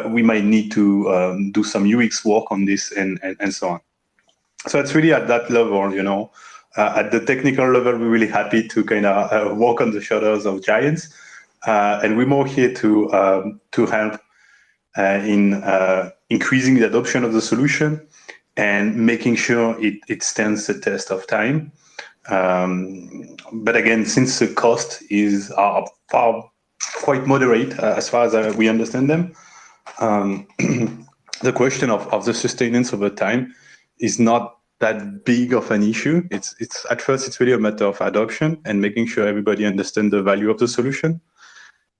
we might need to do some UX work on this and so on. So it's really at that level, At the technical level, we're really happy to kind of walk on the shoulders of giants, and we're more here to help in increasing the adoption of the solution and making sure it stands the test of time. But again, since the cost is quite moderate as far as we understand them, the question of the sustenance over time is not that big of an issue. It's at first it's really a matter of adoption and making sure everybody understands the value of the solution,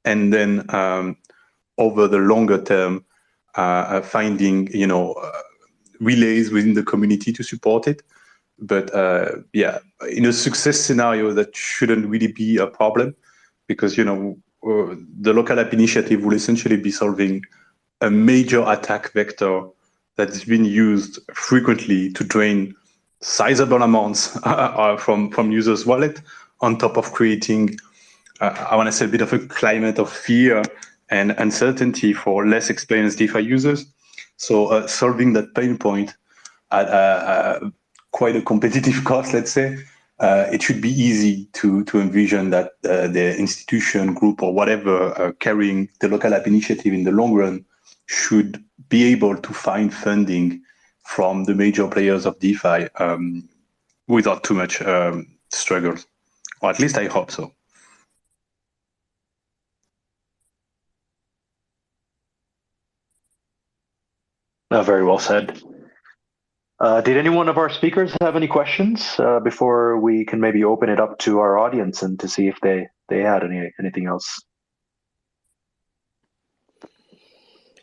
and then over the longer term, finding relays within the community to support it. But in a success scenario, that shouldn't really be a problem, because the local app initiative will essentially be solving a major attack vector that's been used frequently to drain sizable amounts from users' wallet, on top of creating, I want to say, a bit of a climate of fear and uncertainty for less experienced DeFi users. So solving that pain point at quite a competitive cost, let's say, it should be easy to envision that the institution, group, or whatever carrying the local app initiative in the long run should be able to find funding from the major players of DeFi without too much struggles. Or at least I hope so. Very well said. Did any one of our speakers have any questions before we can maybe open it up to our audience and to see if they had anything else?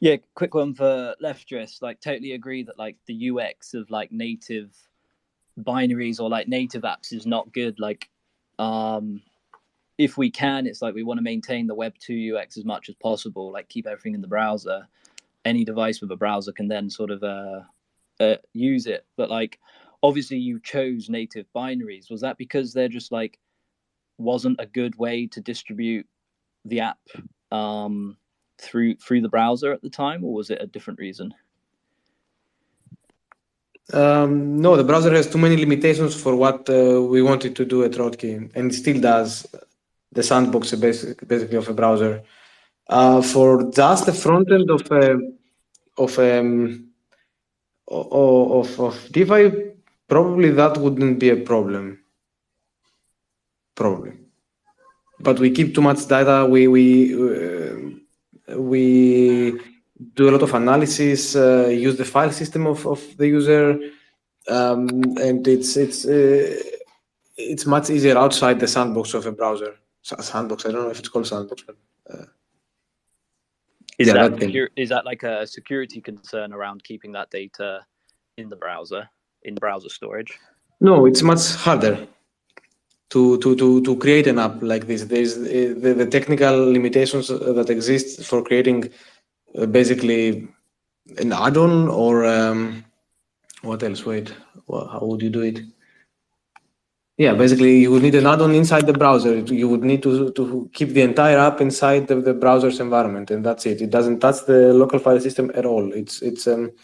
Yeah, quick one for Lefteris. Like, totally agree that like the UX of like native binaries or like native apps is not good. Like, if we can, it's like we want to maintain the Web 2 UX as much as possible. Like, keep everything in the browser. Any device with a browser can then sort of use it. But like, obviously, you chose native binaries. Was that because there just like wasn't a good way to distribute the app through the browser at the time, or was it a different reason? No, the browser has too many limitations for what we wanted to do at Rotkey, and it still does. The sandbox is basically of a browser. For just the front end of DeFi, probably that wouldn't be a problem. Probably, but we keep too much data. We do a lot of analysis. Use the file system of the user, and it's much easier outside the sandbox of a browser. Sandbox. I don't know if it's called sandbox. But, is that like a security concern around keeping that data in the browser, in browser storage? No, it's much harder to create an app like this. There's the technical limitations that exist for creating basically an add-on or what else? Wait, how would you do it? Yeah, basically you would need an add-on inside the browser. You would need to keep the entire app inside the browser's environment, and that's it. It doesn't touch the local file system at all. It's don't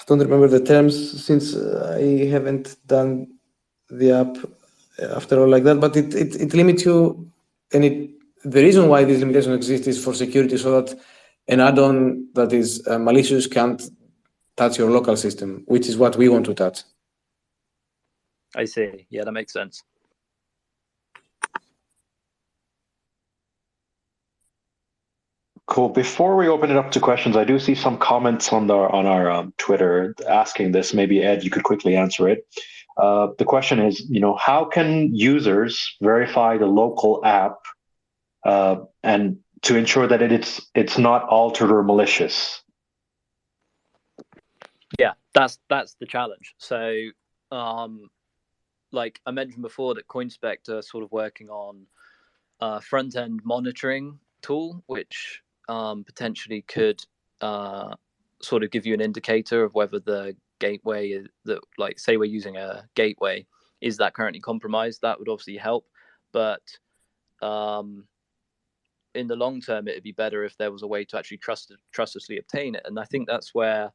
remember the terms since I haven't done the app after all like that, but it limits you, and the reason why this limitation exists is for security, so that an add-on that is malicious can't touch your local system, which is what we want to touch. I see. Yeah, that makes sense. Cool. Before we open it up to questions, I do see some comments on our Twitter asking this. Maybe Ed, you could quickly answer it. The question is, how can users verify the local app and to ensure that it's not altered or malicious? Yeah, that's the challenge. So, like I mentioned before, that CoinSpect are sort of working on a front-end monitoring tool, which potentially could sort of give you an indicator of whether the gateway that, like, say we're using a gateway, is that currently compromised. That would obviously help, but in the long term, it'd be better if there was a way to actually trustlessly obtain it. And I think that's where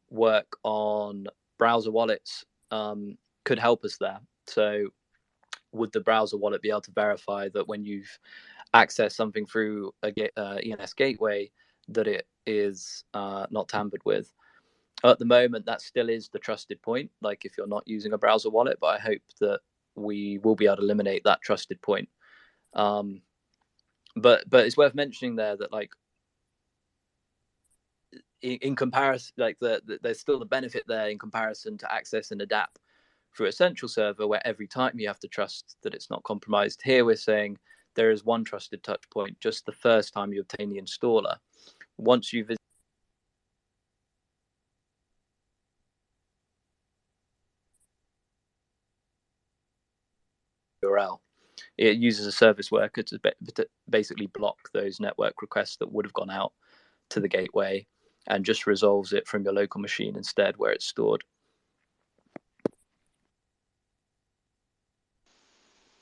work on browser wallets could help us there. So would the browser wallet be able to verify that when you've accessed something through a ENS gateway, that it is not tampered with? At the moment, that still is the trusted point, like if you're not using a browser wallet, but I hope that we will be able to eliminate that trusted point. But it's worth mentioning there that, like, in comparison, like there's still the benefit there in comparison to accessing a DApp through a central server, where every time you have to trust that it's not compromised. Here we're saying there is one trusted touch point just the first time you obtain the installer. Once you visit URL, it uses a service worker to basically block those network requests that would have gone out to the gateway, and just resolves it from your local machine instead, where it's stored.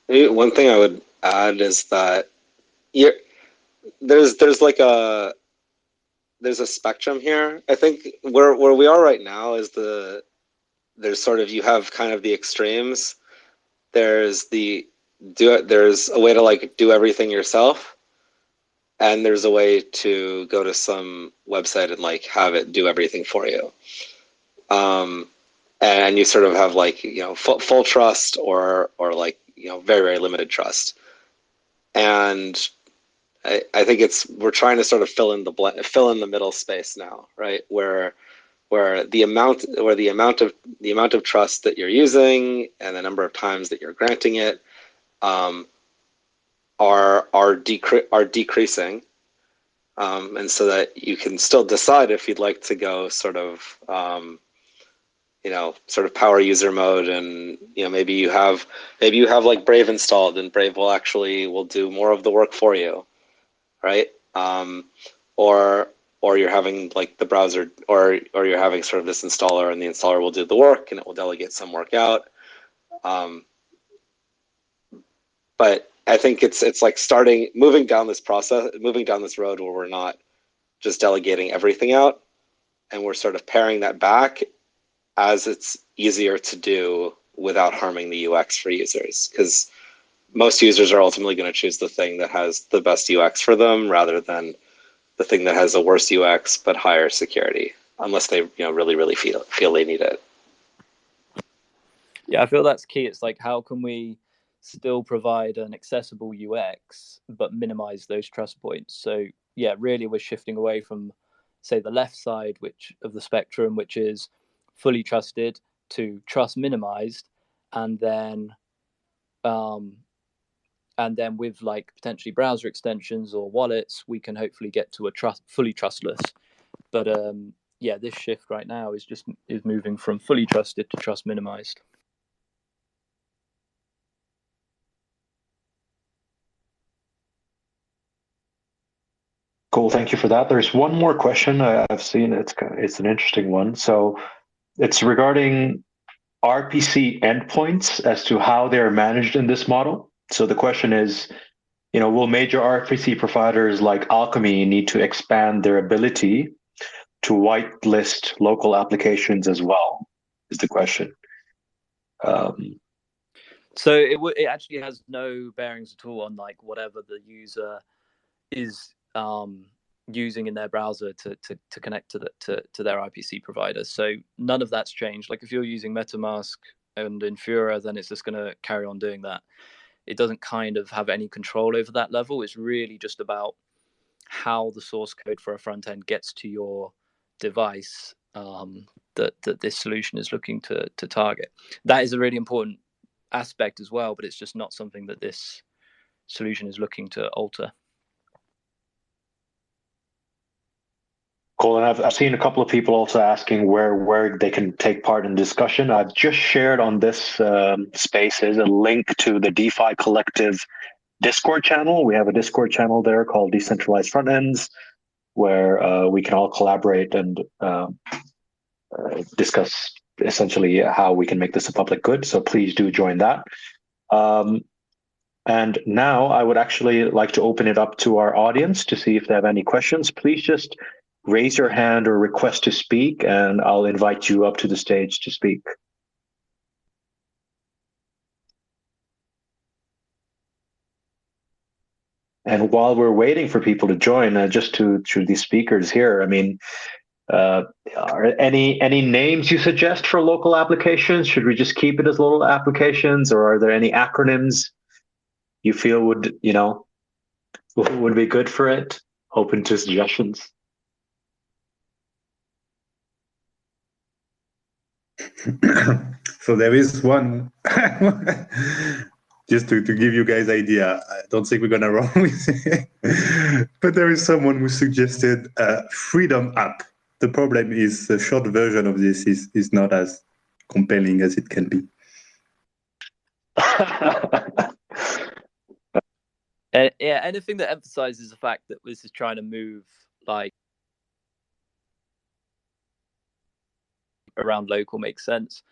One thing I would add is that there's a spectrum here. I think where we are right now is you have kind of the extremes. There's a way to like do everything yourself, and there's a way to go to some website and like have it do everything for you. And you sort of have like, full trust or like, very, very limited trust. And I think we're trying to sort of fill in the middle space now, right? Where the amount of trust that you're using and the number of times that you're granting it are decreasing, and so that you can still decide if you'd like to go sort of power user mode, and maybe you have like Brave installed, and Brave will do more of the work for you, right? Or you're having like the browser, or you're having sort of this installer, and the installer will do the work, and it will delegate some work out. But I think it's like moving down this road where we're not just delegating everything out, and we're sort of paring that back as it's easier to do without harming the UX for users, because most users are ultimately going to choose the thing that has the best UX for them rather than the thing that has a worse UX but higher security, unless they really, really feel they need it. Yeah, I feel that's key. It's like, how can we still provide an accessible UX but minimize those trust points? So yeah, really we're shifting away from, say, the left side of the spectrum, which is fully trusted, to trust minimized, and then with like potentially browser extensions or wallets, we can hopefully get to a fully trustless. But yeah, this shift right now is moving from fully trusted to trust minimized. Cool, thank you for that. There's one more question I've seen. It's an interesting one. So it's regarding RPC endpoints as to how they're managed in this model. So the question is, will major RPC providers like Alchemy need to expand their ability to whitelist local applications as well? Is the question. So it actually has no bearings at all on like whatever the user is using in their browser to connect to their RPC provider. So none of that's changed. Like if you're using MetaMask and Infura, then it's just going to carry on doing that. It doesn't kind of have any control over that level. It's really just about how the source code for a front end gets to your device that this solution is looking to target. That is a really important aspect as well, but it's just not something that this solution is looking to alter. Cool, and I've seen a couple of people also asking where they can take part in discussion. I've just shared on this Spaces a link to the DeFi Collective Discord channel. We have a Discord channel there called Decentralized Frontends, where we can all collaborate and discuss essentially how we can make this a public good. So please do join that. And now I would actually like to open it up to our audience to see if they have any questions. Please just raise your hand or request to speak, and I'll invite you up to the stage to speak. And while we're waiting for people to join, just to these speakers here, I mean, are any names you suggest for local applications? Should we just keep it as local applications, or are there any acronyms you feel would be good for it? Open to suggestions. So there is one, just to give you guys idea. I don't think we're gonna run with it, but there is someone who suggested a Freedom app. The problem is the short version of this is not as compelling as it can be. Yeah, anything that emphasizes the fact that this is trying to move like around local makes sense.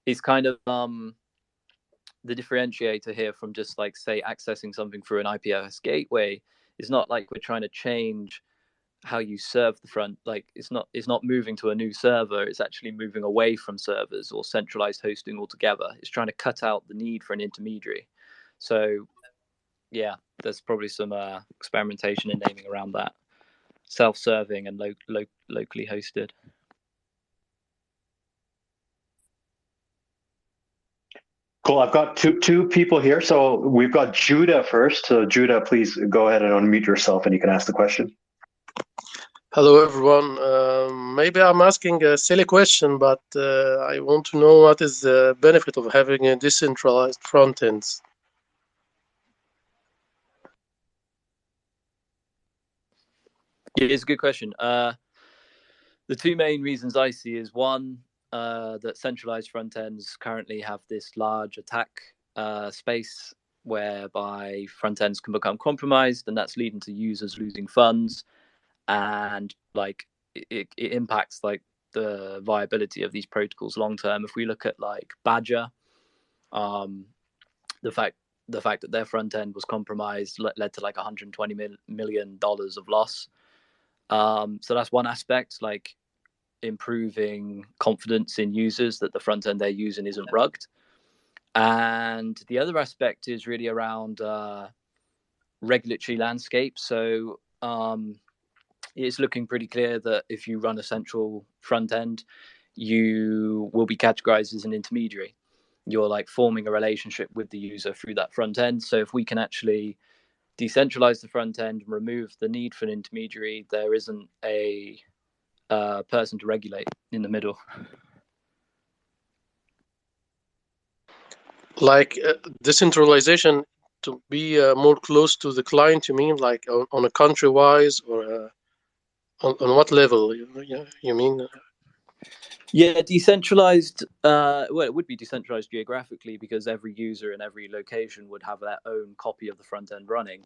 It's kind of the differentiator here from just like say accessing something through an IPS gateway is not like we're trying to change how you serve the front. Like it's not moving to a new server. It's actually moving away from servers or centralized hosting altogether. It's trying to cut out the need for an intermediary. So yeah, there's probably some experimentation in naming around that, self-serving and locally hosted. Cool. I've got two people here. So we've got Judah first. So Judah, please go ahead and unmute yourself and you can ask the question. Hello, everyone. Maybe I'm asking a silly question, but I want to know what is the benefit of having a decentralized front ends. Yeah, it's a good question. The two main reasons I see is one, that centralized front ends currently have this large attack space whereby front ends can become compromised, and that's leading to users losing funds, and like it impacts like the viability of these protocols long term. If we look at like Badger, the fact that their front end was compromised led to like $120 million of loss. So that's one aspect, like improving confidence in users that the front end they're using isn't rugged. And the other aspect is really around regulatory landscape. So it's looking pretty clear that if you run a central front end, you will be categorized as an intermediary. You're like forming a relationship with the user through that front end. So if we can actually decentralize the front end and remove the need for an intermediary, there isn't a person to regulate in the middle. Like decentralization to be more close to the client, you mean like on a country-wise or on what level you mean? Yeah, decentralized. Well, it would be decentralized geographically because every user in every location would have their own copy of the front end running.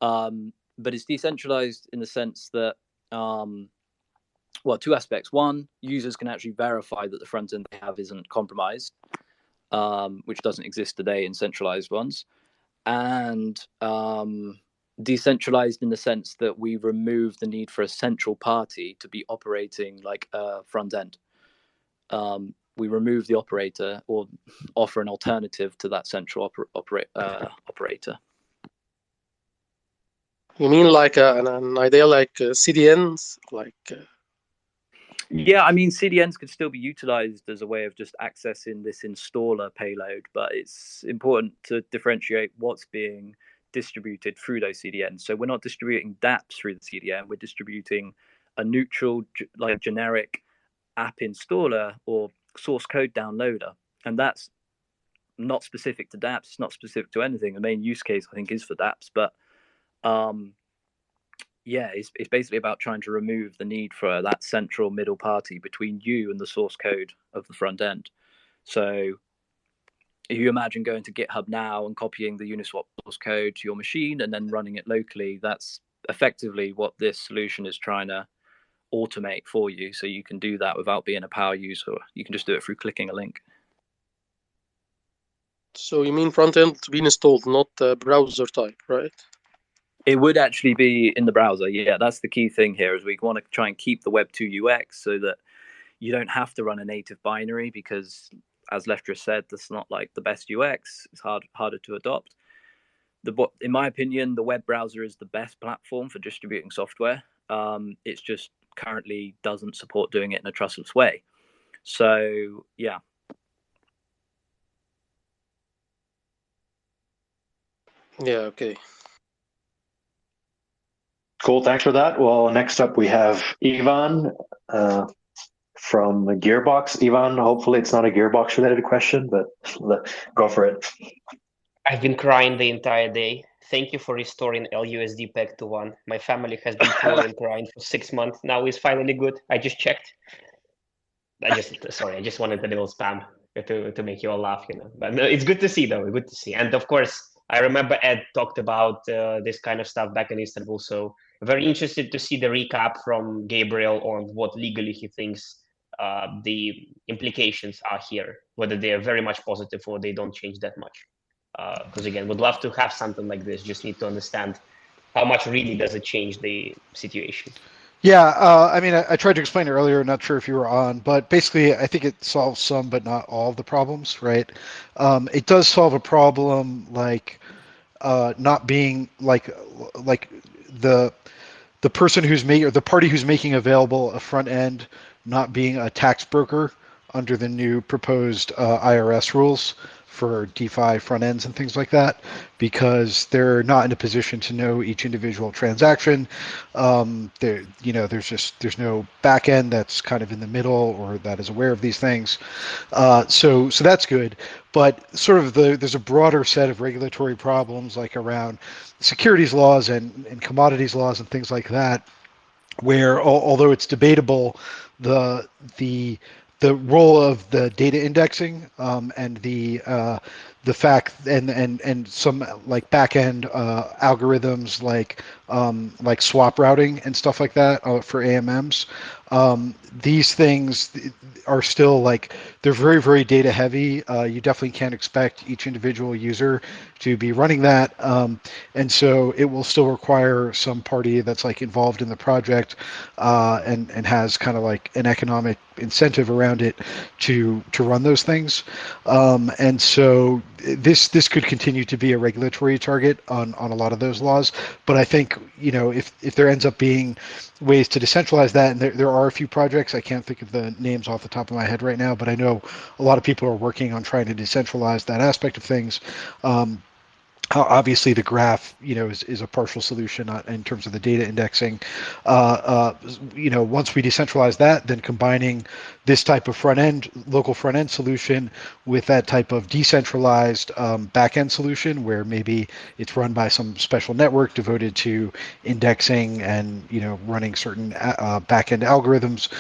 But it's decentralized in the sense that, well, two aspects. One, users can actually verify that the front end they have isn't compromised, which doesn't exist today in centralized ones. And decentralized in the sense that we remove the need for a central party to be operating like a front end. We remove the operator or offer an alternative to that central operator. You mean like an idea like CDNs, like? Yeah, I mean CDNs could still be utilized as a way of just accessing this installer payload, but it's important to differentiate what's being distributed through those CDNs. So we're not distributing dApps through the CDN. We're distributing a neutral, like generic app installer or source code downloader, and that's not specific to dApps. It's not specific to anything. The main use case I think is for dApps, but yeah, it's basically about trying to remove the need for that central middle party between you and the source code of the front end. So if you imagine going to GitHub now and copying the Uniswap source code to your machine and then running it locally, that's effectively what this solution is trying to automate for you. So you can do that without being a power user. You can just do it through clicking a link. So you mean front end to be installed, not browser type, right? It would actually be in the browser. Yeah, that's the key thing here is we want to try and keep the Web 2 UX so that you don't have to run a native binary because, as Leftra said, that's not like the best UX. It's harder to adopt. in my opinion, the web browser is the best platform for distributing software. It's just currently doesn't support doing it in a trustless way. So yeah. Yeah, okay. Cool. Thanks for that. Well, next up we have Ivan from Gearbox. Ivan, hopefully it's not a Gearbox related question, but go for it. I've been crying the entire day. Thank you for restoring LUSD peg to 1. My family has been poor and crying for 6 months. Now it's finally good. I just checked. I just wanted a little spam to make you all laugh, But it's good to see, though. Good to see. And of course, I remember Ed talked about this kind of stuff back in Istanbul. So very interested to see the recap from Gabriel on what legally he thinks the implications are here, whether they are very much positive or they don't change that much. Because again, would love to have something like this. Just need to understand how much really does it change the situation. Yeah, I mean, I tried to explain it earlier. Not sure if you were on, but basically, I think it solves some, but not all of the problems, right? It does solve a problem like not being like the person who's making or the party who's making available a front end not being a tax broker under the new proposed IRS rules for DeFi front ends and things like that, because they're not in a position to know each individual transaction. There's no back end that's kind of in the middle or that is aware of these things. So that's good. But sort of there's a broader set of regulatory problems like around securities laws and commodities laws and things like that, where although it's debatable, the role of the data indexing and the fact and some like back end algorithms like swap routing and stuff like that for AMMs. These things are still they're very, very data heavy. You definitely can't expect each individual user to be running that. And so it will still require some party that's involved in the project and has kind of an economic incentive around it to run those things. And so this could continue to be a regulatory target on a lot of those laws. But I think, if there ends up being ways to decentralize that, and there are a few projects, I can't think of the names off the top of my head right now, but I know a lot of people are working on trying to decentralize that aspect of things. Obviously, the graph, is a partial solution in terms of the data indexing. Once we decentralize that, then combining this type of local front end solution with that type of decentralized back end solution, where maybe it's run by some special network devoted to indexing and running certain back end algorithms,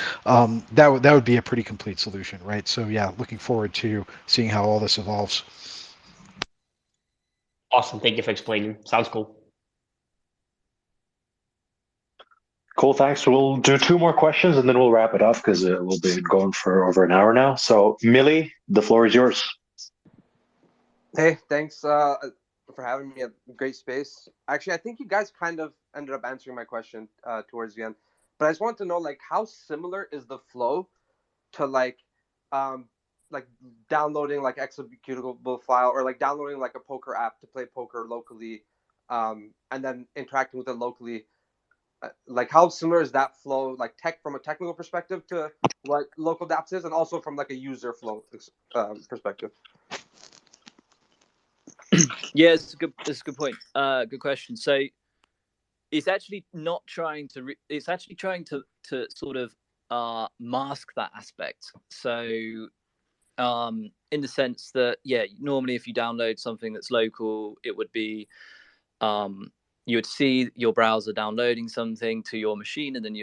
that would be a pretty complete solution, right? So yeah, looking forward to seeing how all this evolves. Awesome. Thank you for explaining. Sounds cool. Cool. Thanks. We'll do 2 more questions and then we'll wrap it up because we'll be going for over an hour now. So, Millie, the floor is yours. Hey, thanks for having me. A great space. Actually, I think you guys kind of ended up answering my question towards the end, but I just wanted to know how similar is the flow to downloading executable file or downloading a poker app to play poker locally, and then interacting with it locally. How similar is that flow from a technical perspective to what local dApps is, and also from a user flow perspective? Yeah, it's a good point. Good question. So it's actually not trying to it's actually trying to sort of mask that aspect. So in the sense that, normally if you download something that's local, it would be you would see your browser downloading something to your machine, and then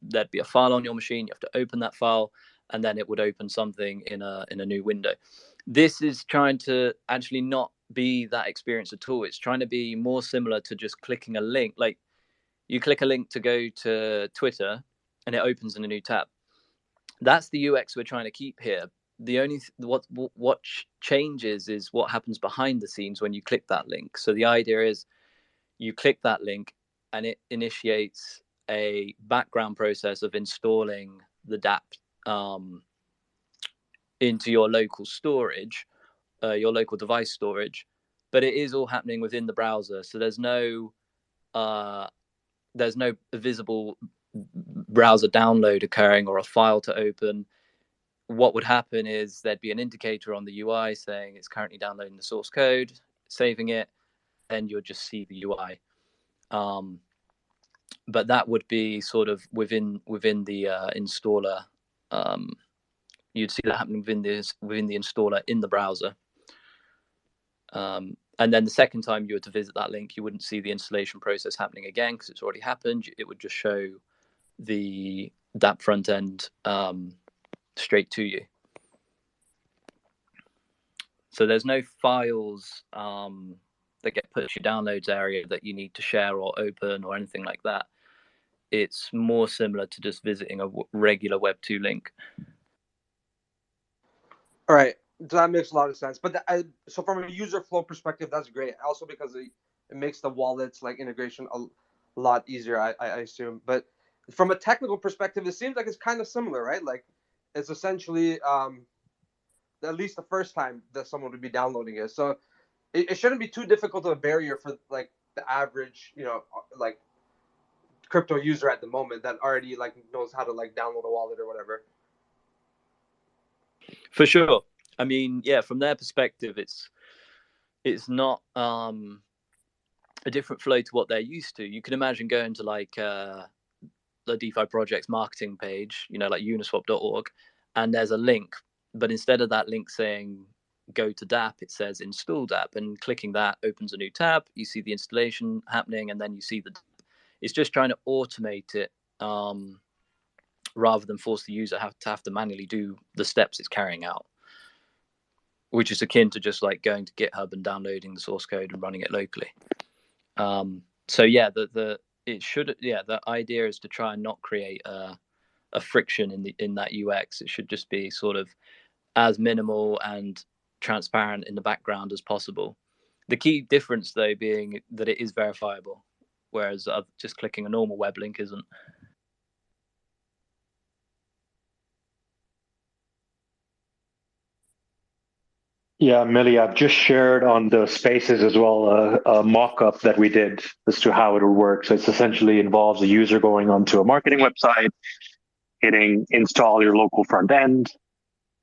there'd be a file on your machine. You have to open that file, and then it would open something in a new window. This is trying to actually not be that experience at all. It's trying to be more similar to just clicking a link. Like you click a link to go to Twitter, and it opens in a new tab. That's the UX we're trying to keep here. The only what changes is what happens behind the scenes when you click that link. So the idea is you click that link and it initiates a background process of installing the dApp into your local storage, your local device storage. but it is all happening within the browser. So there's no visible browser download occurring or a file to open. What would happen is there'd be an indicator on the UI saying it's currently downloading the source code, saving it, then you'll just see the UI. But that would be sort of within the installer. You'd see that happening within the installer in the browser. And then the second time you were to visit that link, you wouldn't see the installation process happening again because it's already happened. It would just show that front end straight to you. So there's no files that get put to your downloads area that you need to share or open or anything like that. It's more similar to just visiting a regular Web 2 link. All right, so that makes a lot of sense. But so from a user flow perspective, that's great. Also because it makes the wallets like integration a lot easier, I assume. But from a technical perspective, it seems like it's kind of similar, right? Like it's essentially at least the first time that someone would be downloading it. So it shouldn't be too difficult of a barrier for like the average, like crypto user at the moment that already like knows how to like download a wallet or whatever. For sure. I mean, yeah, from their perspective, it's not a different flow to what they're used to. You can imagine going to like the DeFi project's marketing page, like uniswap.org, and there's a link, but instead of that link saying go to DApp, it says install DApp, and clicking that opens a new tab. You see the installation happening, and then you see it's just trying to automate it rather than force the user to have to manually do the steps it's carrying out, which is akin to just like going to GitHub and downloading the source code and running it locally. So yeah, the idea is to try and not create a friction in that UX. It should just be sort of as minimal and transparent in the background as possible. The key difference, though, being that it is verifiable, whereas just clicking a normal web link isn't. Yeah, Millie, I've just shared on the spaces as well a mock-up that we did as to how it would work. So it essentially involves a user going onto a marketing website, hitting install your local front end.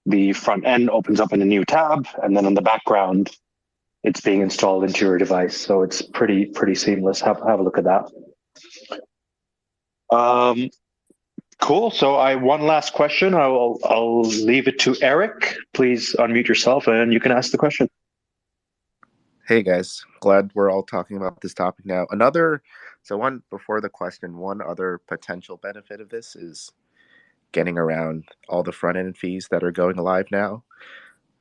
The front end opens up in a new tab, and then in the background, it's being installed into your device. So it's pretty seamless. Have a look at that. Cool. So one last question. I'll leave it to Eric. Please unmute yourself and you can ask the question. Hey guys, glad we're all talking about this topic now. Before the question, one other potential benefit of this is getting around all the front end fees that are going live now.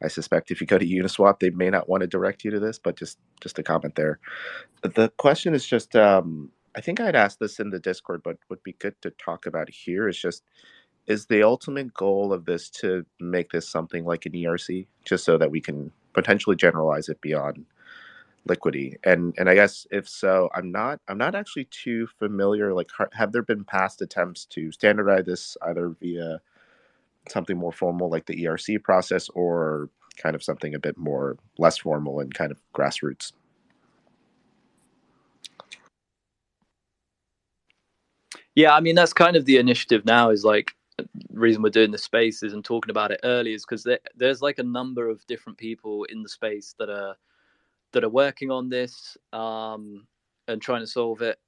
I suspect if you go to Uniswap, they may not want to direct you to this, but just a comment there. The question is just, I think I'd asked this in the Discord, but would be good to talk about here is the ultimate goal of this to make this something like an ERC, just so that we can potentially generalize it beyond Liquity? And I guess if so, I'm not actually too familiar. Like, have there been past attempts to standardize this either via something more formal like the ERC process, or kind of something a bit more less formal and kind of grassroots? Yeah, I mean, that's kind of the initiative now, is like the reason we're doing this space and talking about it early is because there's like a number of different people in the space that are working on this and trying to solve it.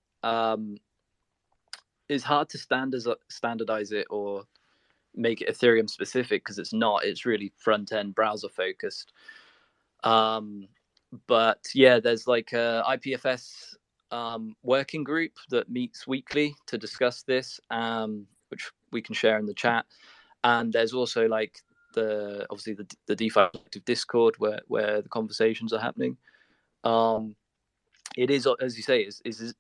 It's hard to standardize it or make it Ethereum specific because it's not. It's really front end browser focused. But yeah, there's like a IPFS working group that meets weekly to discuss this, which we can share in the chat. And there's also like obviously the DeFi Discord where the conversations are happening. It is, as you say,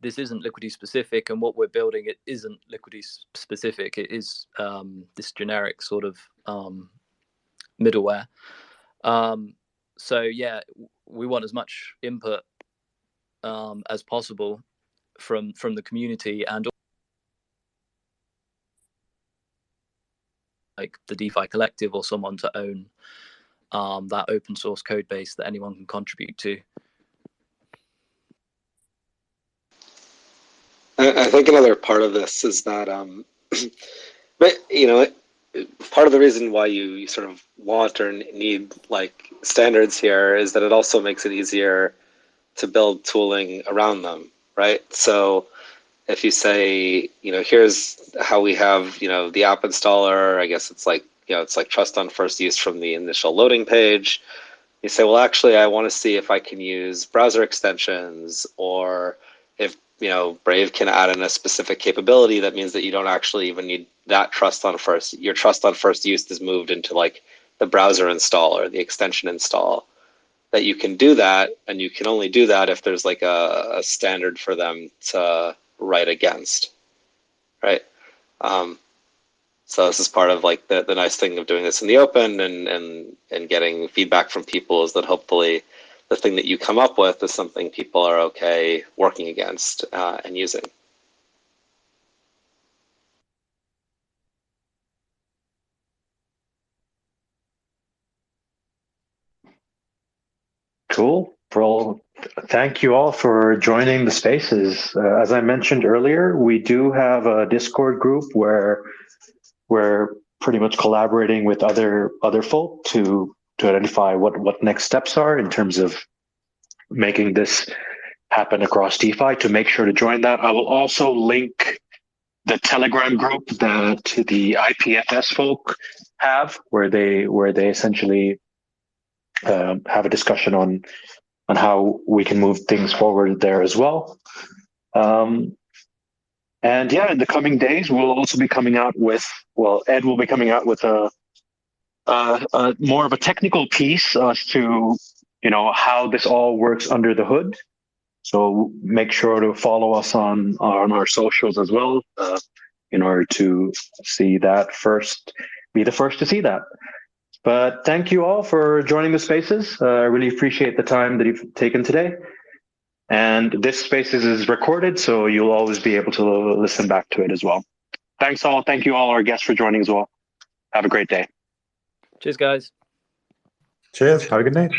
this isn't Liquity specific, and what we're building, it isn't Liquity specific. It is this generic sort of middleware. So yeah, we want as much input as possible from the community, and like the DeFi collective or someone to own that open source code base that anyone can contribute to. I think another part of this is that, but part of the reason why you sort of want or need like standards here is that it also makes it easier to build tooling around them, right? So if you say, here's how we have, the app installer, I guess it's like, it's like trust on first use from the initial loading page. You say, well, actually, I want to see if I can use browser extensions, or if, Brave can add in a specific capability that means that you don't actually even need that trust on first. Your trust on first use is moved into like the browser install or the extension install. That you can do that, and you can only do that if there's like a standard for them to write against, right? So this is part of like the nice thing of doing this in the open and getting feedback from people, is that hopefully the thing that you come up with is something people are okay working against and using. Cool. Well, thank you all for joining the spaces. As I mentioned earlier, we do have a Discord group where we're pretty much collaborating with other folk to identify what next steps are in terms of making this happen across DeFi. To make sure to join that, I will also link the Telegram group that the IPFS folk have, where they essentially have a discussion on how we can move things forward there as well. And yeah, in the coming days, we'll also be coming out with, Ed will be coming out with a more of a technical piece as to, how this all works under the hood. So make sure to follow us on our socials as well, in order to see that first, be the first to see that. But thank you all for joining the spaces. I really appreciate the time that you've taken today. And this spaces is recorded, so you'll always be able to listen back to it as well. Thanks all. Thank you all our guests for joining as well. Have a great day. Cheers, guys. Cheers. Have a good night.